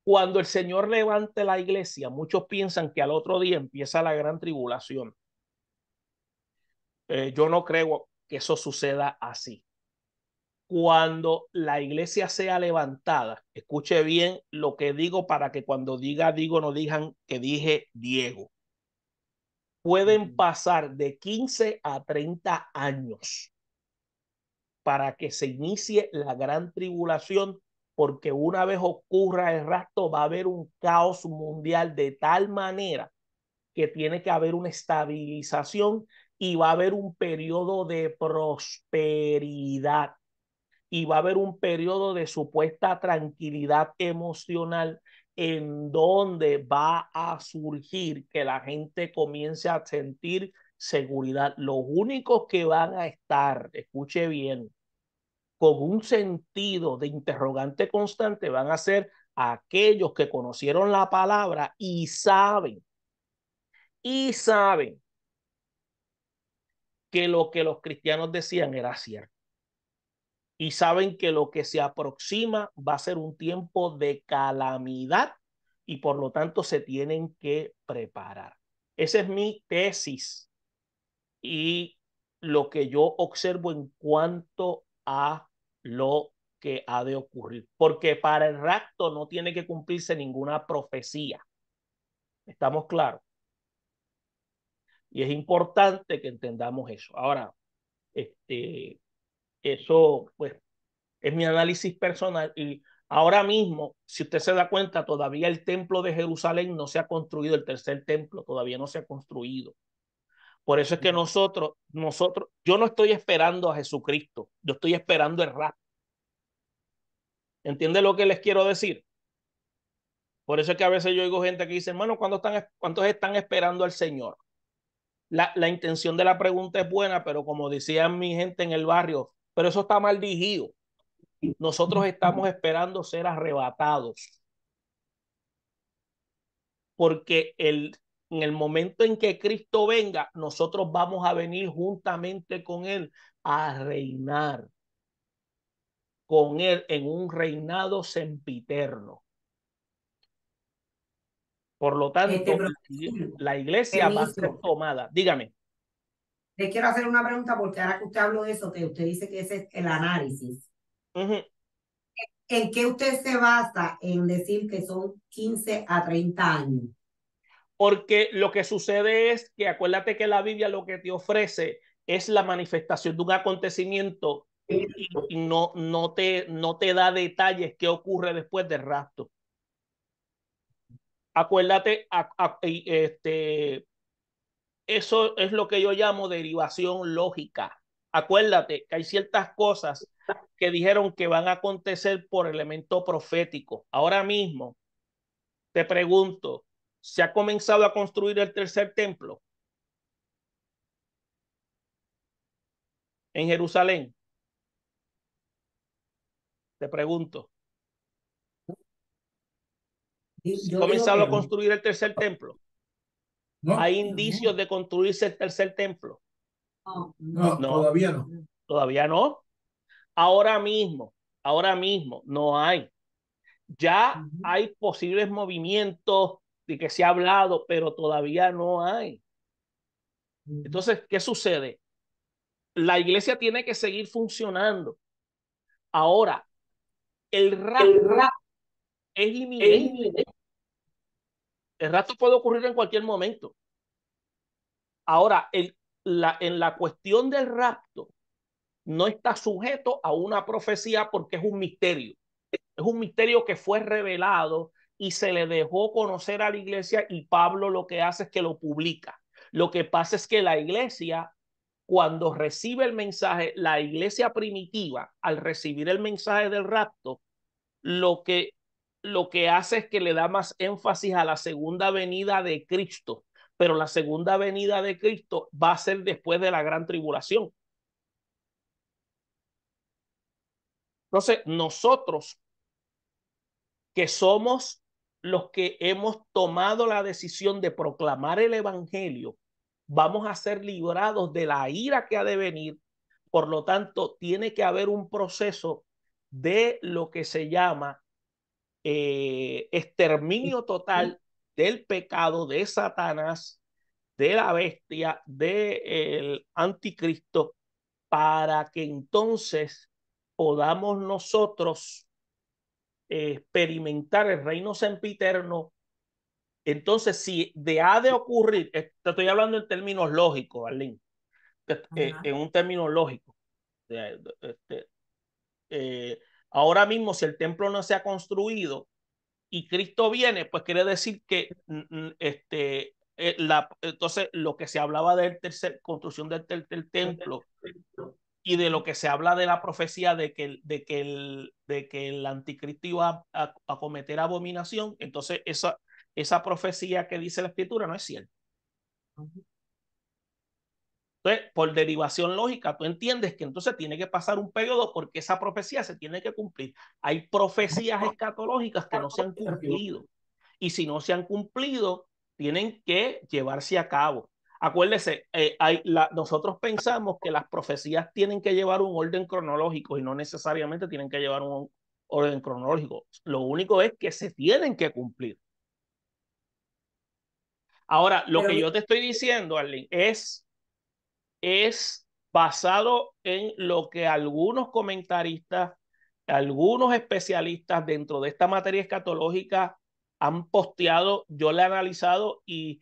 Cuando el Señor levante la iglesia, muchos piensan que al otro día empieza la gran tribulación. Yo no creo que eso suceda así. Cuando la iglesia sea levantada, escuche bien lo que digo para que cuando digo no digan que dije Diego. Pueden pasar de 15 a 30 años para que se inicie la gran tribulación, porque una vez ocurra el rapto va a haber un caos mundial de tal manera que tiene que haber una estabilización y va a haber un periodo de prosperidad y va a haber un periodo de supuesta tranquilidad emocional en donde va a surgir que la gente comience a sentir seguridad. Los únicos que van a estar, escuche bien, con un sentido de interrogante constante van a ser aquellos que conocieron la palabra y saben que lo que los cristianos decían era cierto. Y saben que lo que se aproxima va a ser un tiempo de calamidad y por lo tanto se tienen que preparar. Esa es mi tesis y lo que yo observo en cuanto a lo que ha de ocurrir. Porque para el rapto no tiene que cumplirse ninguna profecía. ¿Estamos claros? Y es importante que entendamos eso. Ahora, eso pues es mi análisis personal y ahora mismo, si usted se da cuenta, todavía el templo de Jerusalén no se ha construido, el tercer templo todavía no se ha construido. Por eso es que nosotros, yo no estoy esperando a Jesucristo, yo estoy esperando el rapto. ¿Entiende lo que les quiero decir? Por eso es que a veces yo oigo gente que dice, hermano, ¿cuántos están esperando al Señor? La intención de la pregunta es buena, pero como decía mi gente en el barrio, pero eso está mal dirigido. Nosotros estamos esperando ser arrebatados. Porque en el momento en que Cristo venga, nosotros vamos a venir juntamente con Él a reinar con Él en un reinado sempiterno. Por lo tanto, la iglesia va a ser tomada. Dígame. Le quiero hacer una pregunta porque ahora que usted habló de eso, que usted dice que ese es el análisis. ¿En qué usted se basa en decir que son 15 a 30 años? Porque lo que sucede es que acuérdate que la Biblia lo que te ofrece es la manifestación de un acontecimiento y no te da detalles qué ocurre después del rapto. Acuérdate, eso es lo que yo llamo derivación lógica. Acuérdate que hay ciertas cosas que dijeron que van a acontecer por elemento profético. Ahora mismo, te pregunto, ¿se ha comenzado a construir el tercer templo en Jerusalén? Te pregunto. ¿Se ha comenzado a construir el tercer templo? No, ¿hay indicios de construirse el tercer templo? No, todavía no. Todavía no. Ahora mismo, ahora mismo no hay. Ya Ujú. hay posibles movimientos de que se ha hablado, pero todavía no hay. Entonces, ¿qué sucede? La iglesia tiene que seguir funcionando. Ahora, el rapto es inminente. El rapto puede ocurrir en cualquier momento. Ahora, en la cuestión del rapto, no está sujeto a una profecía porque es un misterio. Es un misterio que fue revelado y se le dejó conocer a la iglesia, y Pablo lo que hace es que lo publica. Lo que pasa es que la iglesia, cuando recibe el mensaje, la iglesia primitiva, al recibir el mensaje del rapto, lo que, lo que hace es que le da más énfasis a la segunda venida de Cristo, pero la segunda venida de Cristo va a ser después de la gran tribulación. Entonces, nosotros que somos los que hemos tomado la decisión de proclamar el evangelio, vamos a ser librados de la ira que ha de venir. Por lo tanto, tiene que haber un proceso de lo que se llama exterminio total del pecado, de Satanás, de la bestia, del anticristo, para que entonces podamos nosotros experimentar el reino sempiterno. Entonces, si ha de ocurrir, te estoy hablando en términos lógicos, Arlene, en un término lógico. Este, eh, ahora mismo, si el templo no se ha construido y Cristo viene, pues quiere decir que entonces lo que se hablaba de la construcción del templo, y de lo que se habla de la profecía de que el anticristo iba a cometer abominación, entonces esa profecía que dice la escritura no es cierta. Entonces, por derivación lógica, tú entiendes que entonces tiene que pasar un periodo porque esa profecía se tiene que cumplir. Hay profecías escatológicas que no se han cumplido, y si no se han cumplido, tienen que llevarse a cabo. Acuérdese, nosotros pensamos que las profecías tienen que llevar un orden cronológico y no necesariamente tienen que llevar un orden cronológico. Lo único es que se tienen que cumplir. Ahora, lo Pero que yo te estoy diciendo, Arlene, es basado en lo que algunos comentaristas, algunos especialistas dentro de esta materia escatológica han posteado. Yo le he analizado y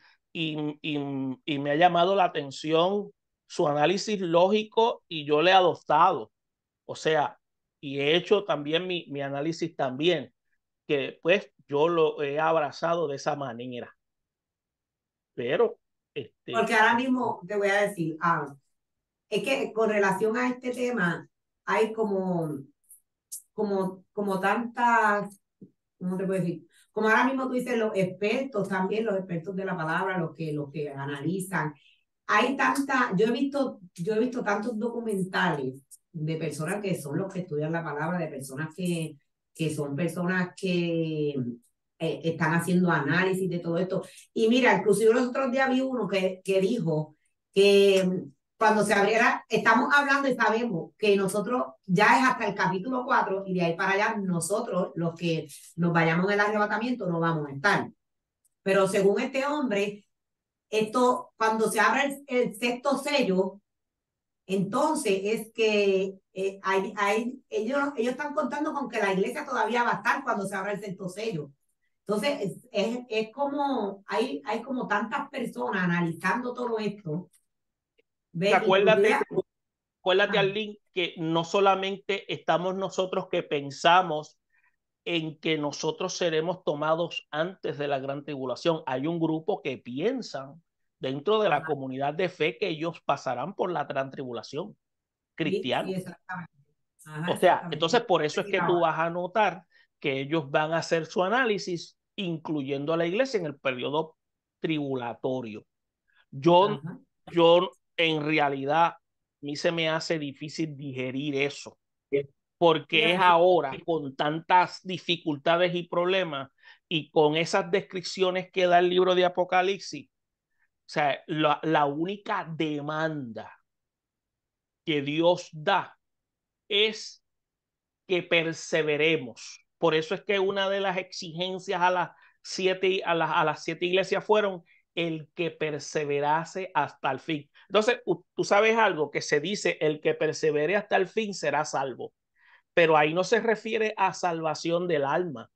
me ha llamado la atención su análisis lógico, y yo le he adoptado. O sea, y he hecho también mi análisis también, que pues yo lo he abrazado de esa manera. Pero, porque ahora mismo te voy a decir, es que con relación a este tema hay como tantas, ¿cómo te puedo decir? Como ahora mismo tú dices, los expertos también, los expertos de la palabra, los que analizan. Hay yo he visto tantos documentales de personas que son los que estudian la palabra, de personas que son personas que están haciendo análisis de todo esto. Y mira, inclusive los otros días vi uno que dijo que cuando se abriera, estamos hablando y sabemos que nosotros ya es hasta el capítulo 4, y de ahí para allá nosotros, los que nos vayamos en el arrebatamiento, no vamos a estar. Pero según este hombre, esto, cuando se abre el sexto sello, entonces es que ellos están contando con que la iglesia todavía va a estar cuando se abra el sexto sello. Entonces, es como, hay como tantas personas analizando todo esto. ¿Ves? acuérdate, Ah, Arlene, que no solamente estamos nosotros que pensamos en que nosotros seremos tomados antes de la gran tribulación. Hay un grupo que piensan dentro de la comunidad de fe que ellos pasarán por la gran tribulación, sí, cristianos. exactamente. O sea, entonces por eso es que tú vas a notar que ellos van a hacer su análisis, incluyendo a la iglesia, en el periodo tribulatorio. Yo, Ajá. yo en realidad, a mí se me hace difícil digerir eso, porque es ahora con tantas dificultades y problemas, y con esas descripciones que da el libro de Apocalipsis. O sea, la única demanda que Dios da es que perseveremos. Por eso es que una de las exigencias a las 7 iglesias fueron el que perseverase hasta el fin. Entonces, tú sabes algo que se dice, el que persevere hasta el fin será salvo. Pero ahí no se refiere a salvación del alma.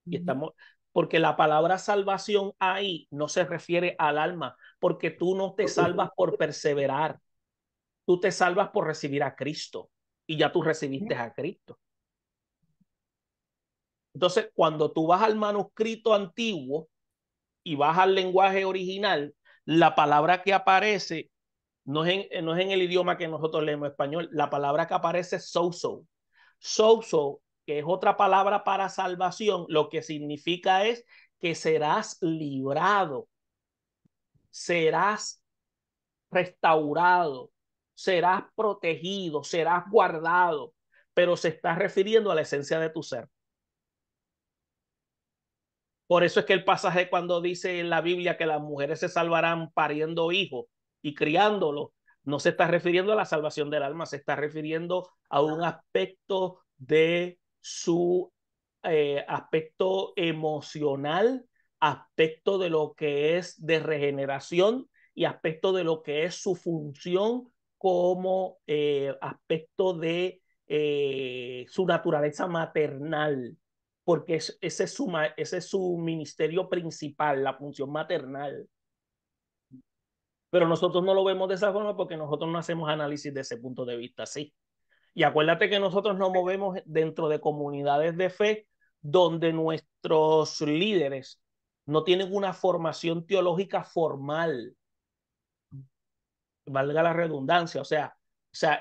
Y porque la palabra salvación ahí no se refiere al alma, porque tú no te salvas por perseverar, tú te salvas por recibir a Cristo y ya tú recibiste a Cristo. Entonces, cuando tú vas al manuscrito antiguo y vas al lenguaje original, la palabra que aparece no es en el idioma que nosotros leemos español, la palabra que aparece es sozo. Sozo, que es otra palabra para salvación, lo que significa es que serás librado, serás restaurado, serás protegido, serás guardado, pero se está refiriendo a la esencia de tu ser. Por eso es que el pasaje cuando dice en la Biblia que las mujeres se salvarán pariendo hijos y criándolos, no se está refiriendo a la salvación del alma, se está refiriendo a un aspecto de su aspecto emocional, aspecto de lo que es de regeneración y aspecto de lo que es su función como aspecto de su naturaleza maternal, porque ese es su ministerio principal, la función maternal. Pero nosotros no lo vemos de esa forma porque nosotros no hacemos análisis de ese punto de vista, sí. Y acuérdate que nosotros nos movemos dentro de comunidades de fe donde nuestros líderes no tienen una formación teológica formal, valga la redundancia, o sea,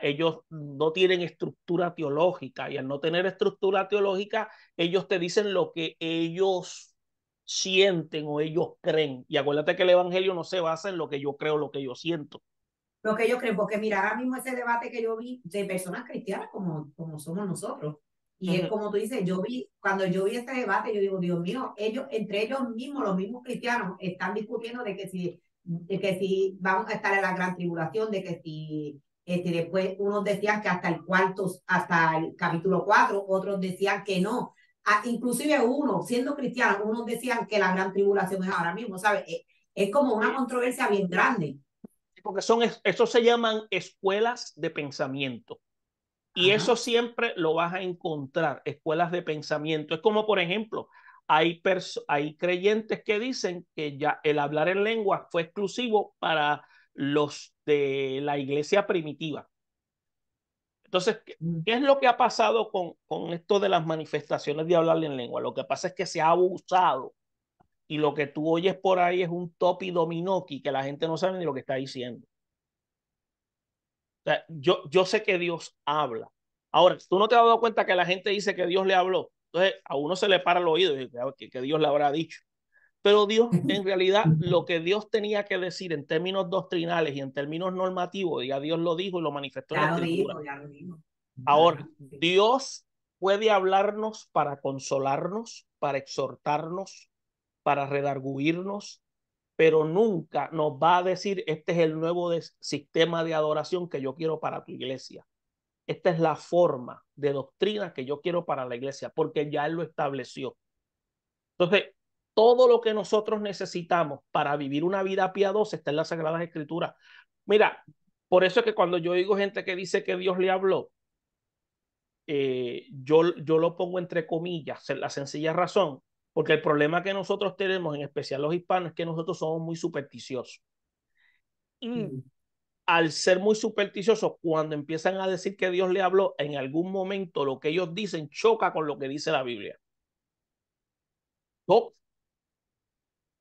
ellos no tienen estructura teológica y al no tener estructura teológica, ellos te dicen lo que ellos sienten o ellos creen. Y acuérdate que el evangelio no se basa en lo que yo creo, lo que yo siento. Lo que yo creo, porque mira, ahora mismo ese debate que yo vi de personas cristianas como somos nosotros, y es como tú dices, cuando yo vi este debate, yo digo, Dios mío, entre ellos mismos, los mismos cristianos, están discutiendo de que si vamos a estar en la gran tribulación, de que si después unos decían que hasta el capítulo 4, otros decían que no. Inclusive uno, siendo cristiano, unos decían que la gran tribulación es ahora mismo, ¿sabes? Es como una controversia bien grande. Porque eso se llaman escuelas de pensamiento. Y eso siempre lo vas a encontrar, escuelas de pensamiento. Es como, por ejemplo, hay creyentes que dicen que ya el hablar en lengua fue exclusivo para los de la iglesia primitiva. Entonces, ¿qué es lo que ha pasado con esto de las manifestaciones de hablar en lengua? Lo que pasa es que se ha abusado y lo que tú oyes por ahí es un topi dominoqui que la gente no sabe ni lo que está diciendo. O sea, yo sé que Dios habla. Ahora, tú no te has dado cuenta que la gente dice que Dios le habló. Entonces, a uno se le para el oído y dice que Dios le habrá dicho. Pero Dios, en realidad, lo que Dios tenía que decir en términos doctrinales y en términos normativos, ya Dios lo dijo y lo manifestó en la Escritura. Ya lo dijo. Ahora, Dios puede hablarnos para consolarnos, para exhortarnos, para redarguirnos, pero nunca nos va a decir, este es el nuevo sistema de adoración que yo quiero para tu iglesia. Esta es la forma de doctrina que yo quiero para la iglesia, porque ya Él lo estableció. Entonces, todo lo que nosotros necesitamos para vivir una vida piadosa está en las Sagradas Escrituras. Mira, por eso es que cuando yo oigo gente que dice que Dios le habló, yo lo pongo entre comillas, la sencilla razón, porque el problema que nosotros tenemos, en especial los hispanos, es que nosotros somos muy supersticiosos. Y al ser muy supersticiosos, cuando empiezan a decir que Dios le habló, en algún momento lo que ellos dicen choca con lo que dice la Biblia. ¿No?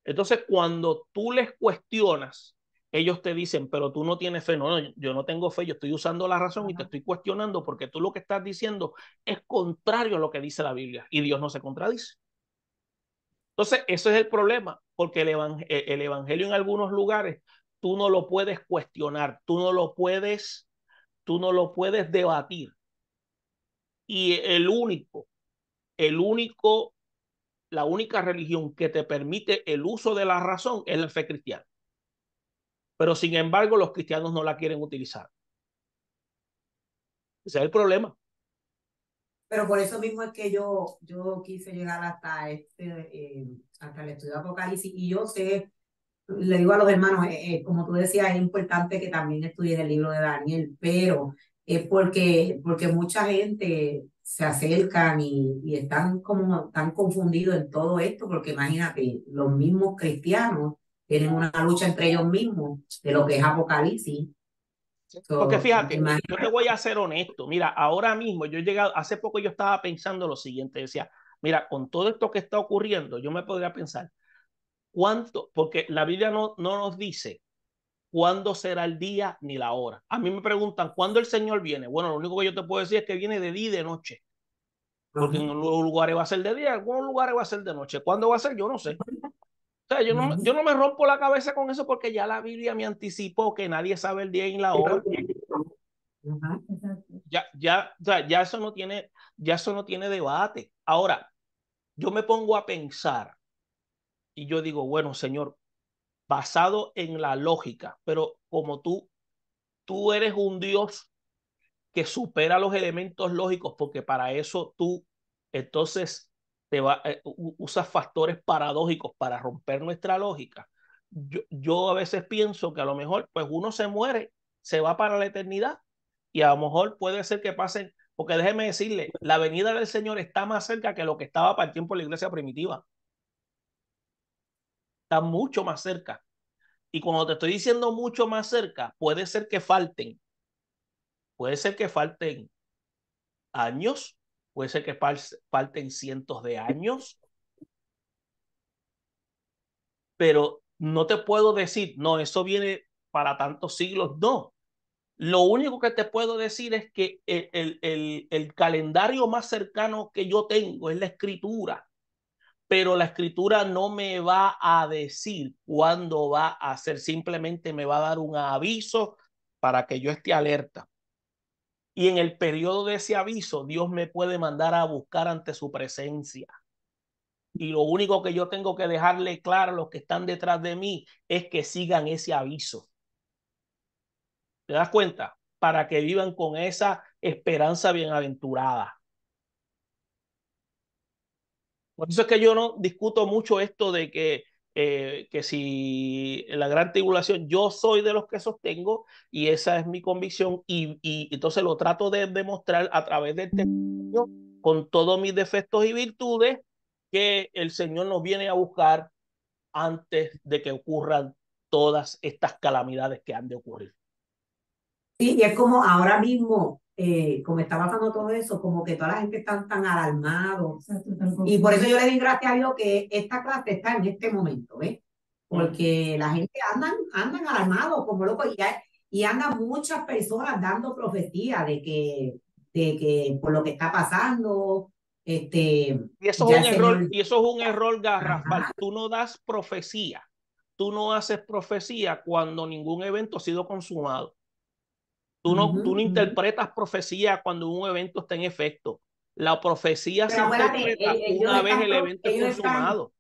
Entonces, cuando tú les cuestionas, ellos te dicen, pero tú no tienes fe. No, yo no tengo fe, yo estoy usando la razón y te estoy cuestionando porque tú lo que estás diciendo es contrario a lo que dice la Biblia y Dios no se contradice. Entonces, ese es el problema, porque el evangelio en algunos lugares tú no lo puedes cuestionar, tú no lo puedes debatir. Y la única religión que te permite el uso de la razón es la fe cristiana. Pero sin embargo, los cristianos no la quieren utilizar. Ese es el problema. Pero por eso mismo es que yo quise llegar hasta hasta el estudio de Apocalipsis. Y yo sé, le digo a los hermanos, como tú decías, es importante que también estudien el libro de Daniel, pero es porque mucha gente se acercan y están como tan confundidos en todo esto, porque imagínate, los mismos cristianos tienen una lucha entre ellos mismos de lo que es Apocalipsis. Porque So, fíjate, yo te imagínate. voy a ser honesto. Mira, ahora mismo yo he llegado, hace poco yo estaba pensando lo siguiente, decía, mira, con todo esto que está ocurriendo, yo me podría pensar, ¿cuánto? Porque la Biblia no nos dice cuándo será el día ni la hora. A mí me preguntan, ¿cuándo el Señor viene? Bueno, lo único que yo te puedo decir es que viene de día y de noche. Porque en algunos lugares va a ser de día, en algunos lugares va a ser de noche. ¿Cuándo va a ser? Yo no sé. O sea, yo no me rompo la cabeza con eso porque ya la Biblia me anticipó que nadie sabe el día y la hora. Ajá. O sea, ya eso no tiene debate. Ahora, yo me pongo a pensar y yo digo, bueno, Señor, basado en la lógica, pero como tú eres un Dios que supera los elementos lógicos, porque para eso tú entonces usas factores paradójicos para romper nuestra lógica. Yo a veces pienso que a lo mejor pues uno se muere, se va para la eternidad y a lo mejor puede ser que pasen, porque déjeme decirle, la venida del Señor está más cerca que lo que estaba para el tiempo de la iglesia primitiva. Está mucho más cerca. Y cuando te estoy diciendo mucho más cerca, puede ser que falten años, puede ser que falten cientos de años, pero no te puedo decir, no, eso viene para tantos siglos, no. Lo único que te puedo decir es que el calendario más cercano que yo tengo es la escritura, pero la escritura no me va a decir cuándo va a ser, simplemente me va a dar un aviso para que yo esté alerta. Y en el periodo de ese aviso, Dios me puede mandar a buscar ante su presencia. Y lo único que yo tengo que dejarle claro a los que están detrás de mí es que sigan ese aviso. ¿Te das cuenta? Para que vivan con esa esperanza bienaventurada. Por eso es que yo no discuto mucho esto de que si la gran tribulación, yo soy de los que sostengo y esa es mi convicción y entonces lo trato de demostrar a través del testimonio con todos mis defectos y virtudes que el Señor nos viene a buscar antes de que ocurran todas estas calamidades que han de ocurrir. Sí, y es como ahora mismo, como está pasando todo eso, como que toda la gente está tan alarmado. Y por eso yo le di gracias a Dios que esta clase está en este momento, ¿ves? Porque la gente andan alarmados como locos y andan muchas personas dando profecía de que por lo que está pasando, Y eso ya es un el error, Señor. y eso es un error garrafal. Ajá. Tú no das profecía. Tú no haces profecía cuando ningún evento ha sido consumado. Tú no interpretas profecía cuando un evento está en efecto. La profecía se Pero acuérdate, interpreta una vez el evento es ellos están, consumado.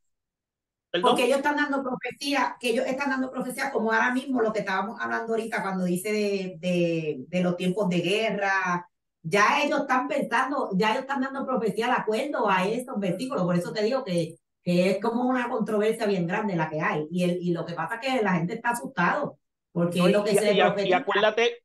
porque ¿Perdón? ellos están dando profecía, que ellos están dando profecía como ahora mismo lo que estábamos hablando ahorita cuando dice de los tiempos de guerra. Ya ellos están pensando, ya ellos están dando profecía de acuerdo a estos versículos. Por eso te digo que es como una controversia bien grande la que hay. Y lo que pasa es que la gente está asustado, porque No, es lo que se y profetiza.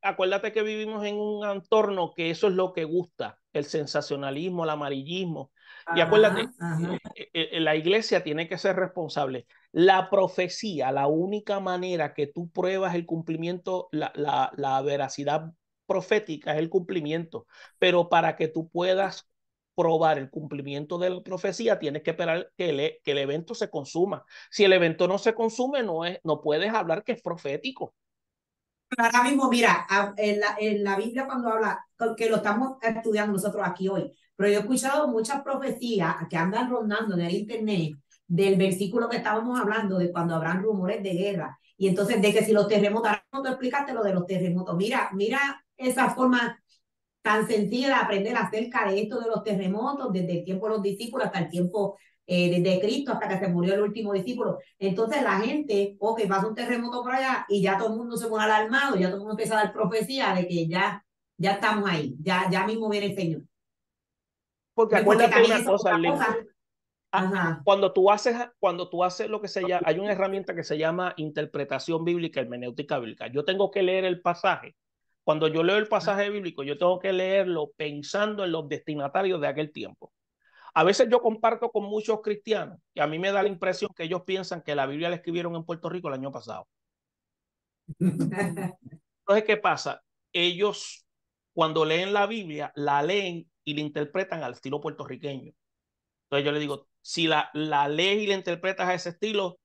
acuérdate que vivimos en un entorno que eso es lo que gusta, el sensacionalismo, el amarillismo. Y acuérdate, Ajá, ajá. la iglesia tiene que ser responsable. La profecía, la única manera que tú pruebas el cumplimiento, la veracidad profética es el cumplimiento. Pero para que tú puedas probar el cumplimiento de la profecía, tienes que esperar que el evento se consuma. Si el evento no se consume, no puedes hablar que es profético. Ahora mismo, mira, en la Biblia cuando habla, que lo estamos estudiando nosotros aquí hoy, pero yo he escuchado muchas profecías que andan rondando en el internet del versículo que estábamos hablando, de cuando habrán rumores de guerra. Y entonces, de que si los terremotos, ahora tú explicaste lo de los terremotos. Mira esa forma tan sencilla de aprender acerca de esto de los terremotos, desde el tiempo de los discípulos hasta el tiempo desde Cristo hasta que se murió el último discípulo. Entonces la gente, ok, pasa un terremoto por allá y ya todo el mundo se pone alarmado, ya todo el mundo empieza a dar profecía de que ya estamos ahí, ya mismo viene el Señor. Porque Porque acuérdate también una es cosa, otra Lin. cosa. Ajá. Cuando tú haces lo que se llama, hay una herramienta que se llama interpretación bíblica, hermenéutica bíblica. Yo tengo que leer el pasaje. Cuando yo leo el pasaje bíblico, yo tengo que leerlo pensando en los destinatarios de aquel tiempo. A veces yo comparto con muchos cristianos y a mí me da la impresión que ellos piensan que la Biblia la escribieron en Puerto Rico el año pasado. Entonces, ¿qué pasa? Ellos, cuando leen la Biblia, la leen y la interpretan al estilo puertorriqueño. Entonces yo le digo, si la lees y la interpretas a ese estilo,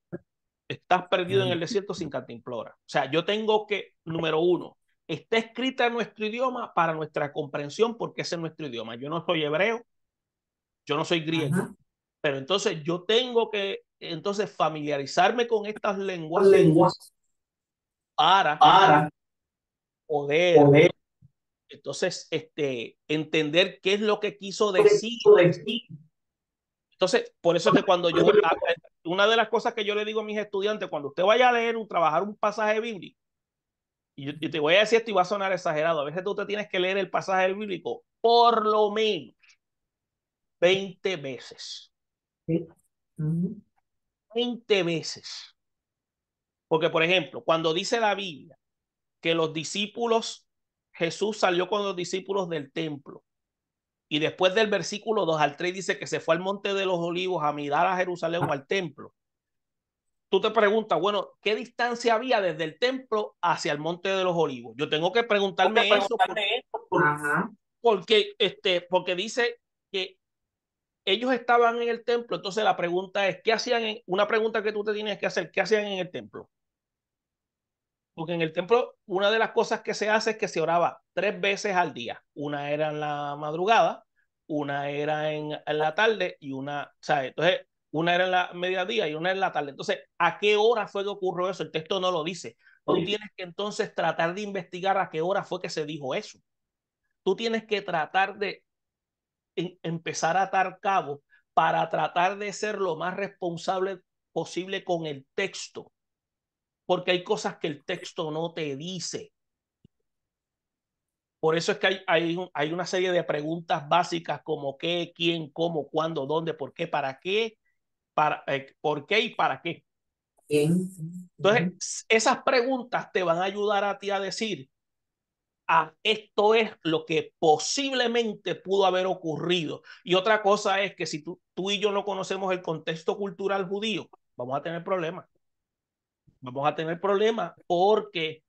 estás perdido en el desierto sin cantimplora. O sea, yo tengo que, número uno, está escrita en nuestro idioma para nuestra comprensión porque ese es nuestro idioma. Yo no soy hebreo, yo no soy griego, Ajá. pero entonces yo tengo que familiarizarme con estas lenguas para poder entonces entender qué es lo que quiso decir. Entonces, por eso es que cuando una de las cosas que yo le digo a mis estudiantes, cuando usted vaya a leer trabajar un pasaje bíblico, y te voy a decir esto y va a sonar exagerado, a veces tú te tienes que leer el pasaje bíblico por lo menos 20 veces. Sí. 20 veces. Porque, por ejemplo, cuando dice la Biblia que los discípulos, Jesús salió con los discípulos del templo, y después del versículo 2 al 3 dice que se fue al Monte de los Olivos a mirar a Jerusalén o al templo. Tú te preguntas, bueno, ¿qué distancia había desde el templo hacia el Monte de los Olivos? Yo tengo que preguntarme eso porque dice que ellos estaban en el templo. Entonces la pregunta es, ¿qué hacían? Una pregunta que tú te tienes que hacer, ¿qué hacían en el templo? Porque en el templo una de las cosas que se hace es que se oraba 3 veces al día. Una era en la madrugada, una era en la tarde y una, ¿sabes? Entonces, una era en la mediodía y una en la tarde. Entonces, ¿a qué hora fue que ocurrió eso? El texto no lo dice. Tú tienes que entonces tratar de investigar a qué hora fue que se dijo eso. Tú tienes que tratar de empezar a atar cabos para tratar de ser lo más responsable posible con el texto, porque hay cosas que el texto no te dice. Por eso es que hay una serie de preguntas básicas como qué, quién, cómo, cuándo, dónde, por qué, para qué, por qué y para qué. Bien. Entonces, esas preguntas te van a ayudar a ti a decir, esto es lo que posiblemente pudo haber ocurrido. Y otra cosa es que si tú y yo no conocemos el contexto cultural judío, vamos a tener problemas. Vamos a tener problemas porque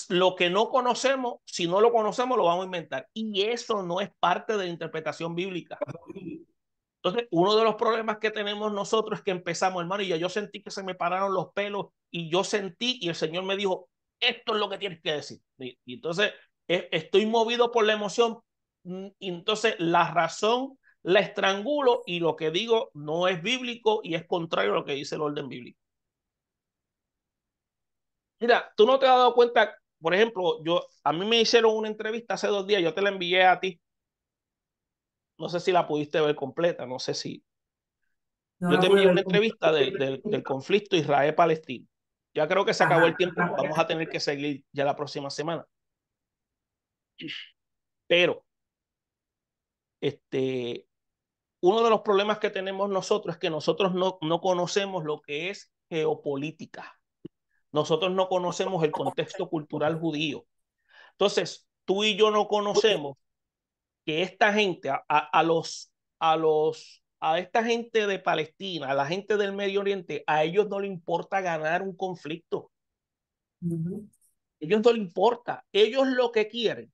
lo que no conocemos, si no lo conocemos, lo vamos a inventar. Y eso no es parte de la interpretación bíblica. Entonces, uno de los problemas que tenemos nosotros es que empezamos, hermano, y yo sentí que se me pararon los pelos y yo sentí y el Señor me dijo, esto es lo que tienes que decir. Y entonces estoy movido por la emoción y entonces la razón la estrangulo y lo que digo no es bíblico y es contrario a lo que dice el orden bíblico. Mira, tú no te has dado cuenta, por ejemplo, a mí me hicieron una entrevista hace 2 días, yo te la envié a ti. No sé si la pudiste ver completa, no sé si. No Yo la te pude envié una ver entrevista del conflicto Israel-Palestina. Ya creo que se acabó el tiempo, vamos a tener que seguir ya la próxima semana. Pero, uno de los problemas que tenemos nosotros es que nosotros no conocemos lo que es geopolítica. Nosotros no conocemos el contexto cultural judío. Entonces, tú y yo no conocemos que esta gente, a esta gente de Palestina, a la gente del Medio Oriente, a ellos no les importa ganar un conflicto. Ellos no les importa. Ellos lo que quieren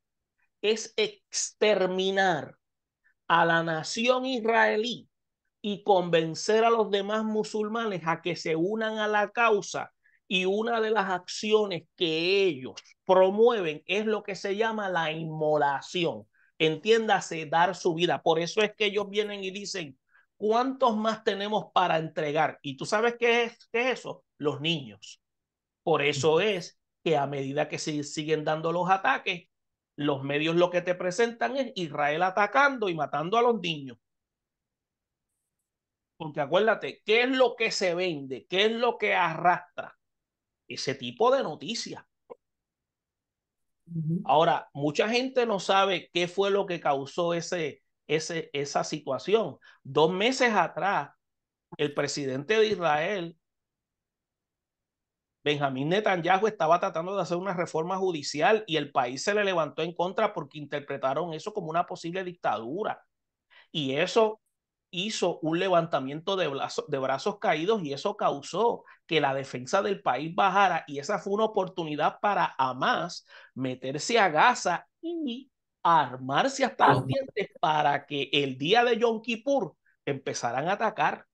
es exterminar a la nación israelí y convencer a los demás musulmanes a que se unan a la causa. Y una de las acciones que ellos promueven es lo que se llama la inmolación. Entiéndase, dar su vida. Por eso es que ellos vienen y dicen, ¿cuántos más tenemos para entregar? Y tú sabes qué es eso, los niños. Por eso es que a medida que se siguen dando los ataques, los medios lo que te presentan es Israel atacando y matando a los niños. Porque acuérdate, ¿qué es lo que se vende? ¿Qué es lo que arrastra? Ese tipo de noticias. Ahora, mucha gente no sabe qué fue lo que causó ese esa situación. 2 meses atrás, el presidente de Israel, Benjamín Netanyahu, estaba tratando de hacer una reforma judicial y el país se le levantó en contra porque interpretaron eso como una posible dictadura. Y eso hizo un levantamiento de brazos caídos y eso causó que la defensa del país bajara, y esa fue una oportunidad para Hamas meterse a Gaza y armarse hasta los dientes para que el día de Yom Kippur empezaran a atacar.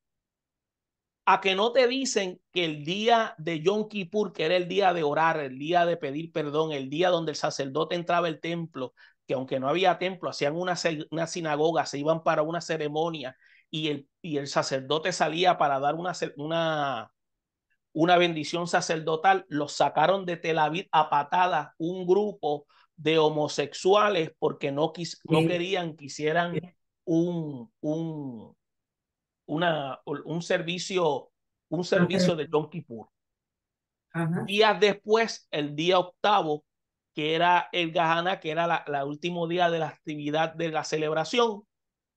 A que no te dicen que el día de Yom Kippur, que era el día de orar, el día de pedir perdón, el día donde el sacerdote entraba al templo, que aunque no había templo, hacían una sinagoga, se iban para una ceremonia y el sacerdote salía para dar una bendición sacerdotal, los sacaron de Tel Aviv a patadas un grupo de homosexuales porque no querían que hicieran un servicio de Yom Kippur. Ajá. Días después, el día 8, que era el Gahana, que era la último día de la actividad de la celebración,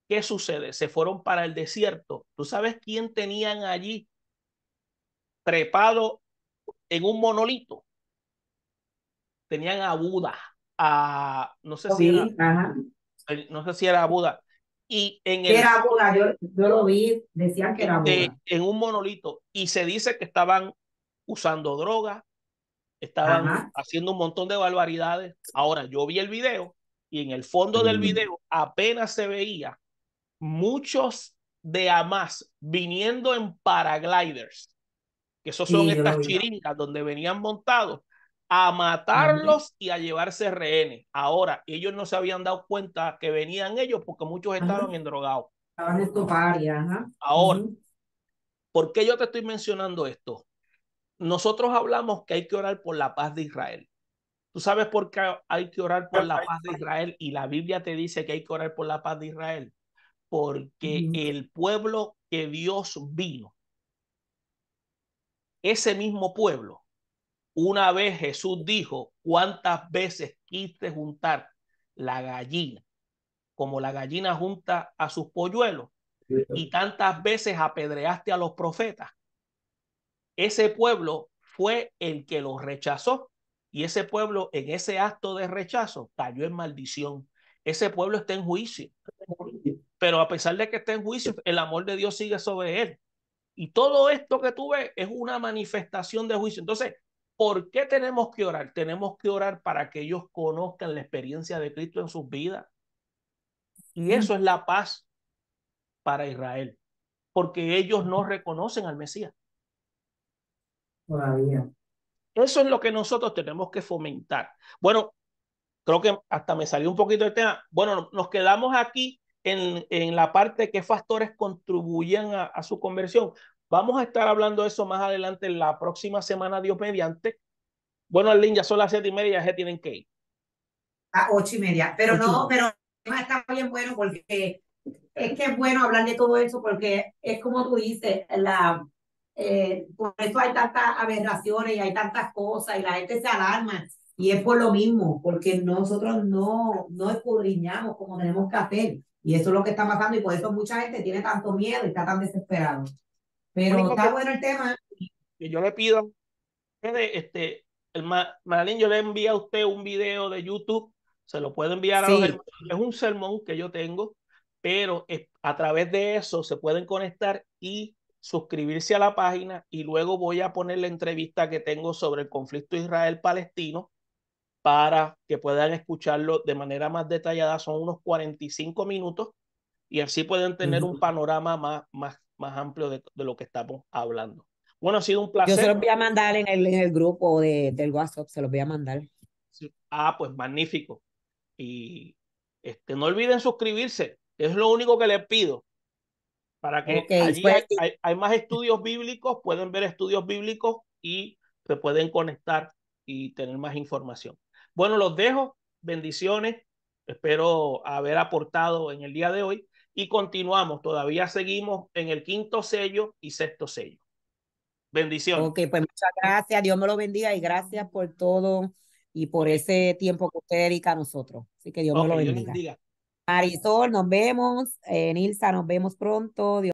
¿qué sucede? Se fueron para el desierto. ¿Tú sabes quién tenían allí trepado en un monolito? Tenían a Buda, no sé si era Buda. Y Era Buda, yo lo vi, decían que era Buda. En un monolito, y se dice que estaban usando drogas, estaban haciendo un montón de barbaridades. Ahora, yo vi el video y en el fondo del video apenas se veía muchos de Hamas viniendo en paragliders, que esos son estas chiringas donde venían montados a matarlos y a llevarse rehenes. Ahora, ellos no se habían dado cuenta que venían ellos porque muchos estaban endrogados. Estaban en tu área, Ahora, ¿por qué yo te estoy mencionando esto? Nosotros hablamos que hay que orar por la paz de Israel. ¿Tú sabes por qué hay que orar por la paz de Israel? Y la Biblia te dice que hay que orar por la paz de Israel. Porque el pueblo que Dios vino, ese mismo pueblo, una vez Jesús dijo, ¿cuántas veces quiste juntar la gallina como la gallina junta a sus polluelos? Y tantas veces apedreaste a los profetas. Ese pueblo fue el que los rechazó, y ese pueblo, en ese acto de rechazo, cayó en maldición. Ese pueblo está en juicio, pero a pesar de que está en juicio, el amor de Dios sigue sobre él. Y todo esto que tú ves es una manifestación de juicio. Entonces, ¿por qué tenemos que orar? Tenemos que orar para que ellos conozcan la experiencia de Cristo en sus vidas. Y eso es la paz para Israel, porque ellos no reconocen al Mesías. Todavía. Eso es lo que nosotros tenemos que fomentar. Bueno, creo que hasta me salió un poquito del tema. Bueno, nos quedamos aquí en la parte que factores contribuyen a su conversión. Vamos a estar hablando de eso más adelante en la próxima semana, Dios mediante. Bueno, Arlene, ya son las 7:30, ya se tienen que ir. A 8:30. Pero no, pero está bien bueno porque es que es bueno hablar de todo eso porque es como tú dices, por eso hay tantas aberraciones y hay tantas cosas y la gente se alarma y es por lo mismo, porque nosotros no escudriñamos como tenemos que hacer y eso es lo que está pasando y por eso mucha gente tiene tanto miedo y está tan desesperado. Pero está bueno el tema. Que yo le pido, Marlene, yo le envío a usted un video de YouTube, se lo puedo enviar a los hermanos. Es un sermón que yo tengo, pero a través de eso se pueden conectar y suscribirse a la página, y luego voy a poner la entrevista que tengo sobre el conflicto Israel-Palestino para que puedan escucharlo de manera más detallada. Son unos 45 minutos y así pueden tener un panorama más amplio de lo que estamos hablando. Bueno, ha sido un placer. Yo se los voy a mandar en el grupo del WhatsApp, se los voy a mandar. Sí. Pues magnífico. Y no olviden suscribirse, es lo único que les pido, para que allí hay más estudios bíblicos, pueden ver estudios bíblicos y se pueden conectar y tener más información. Bueno, los dejo, bendiciones, espero haber aportado en el día de hoy y continuamos, todavía seguimos en el 5º sello y 6º sello. Bendiciones. Ok, pues muchas gracias, Dios me lo bendiga y gracias por todo y por ese tiempo que usted dedica a nosotros. Así que Dios me lo bendiga. Marisol, nos vemos. Nilsa, nos vemos pronto. Dios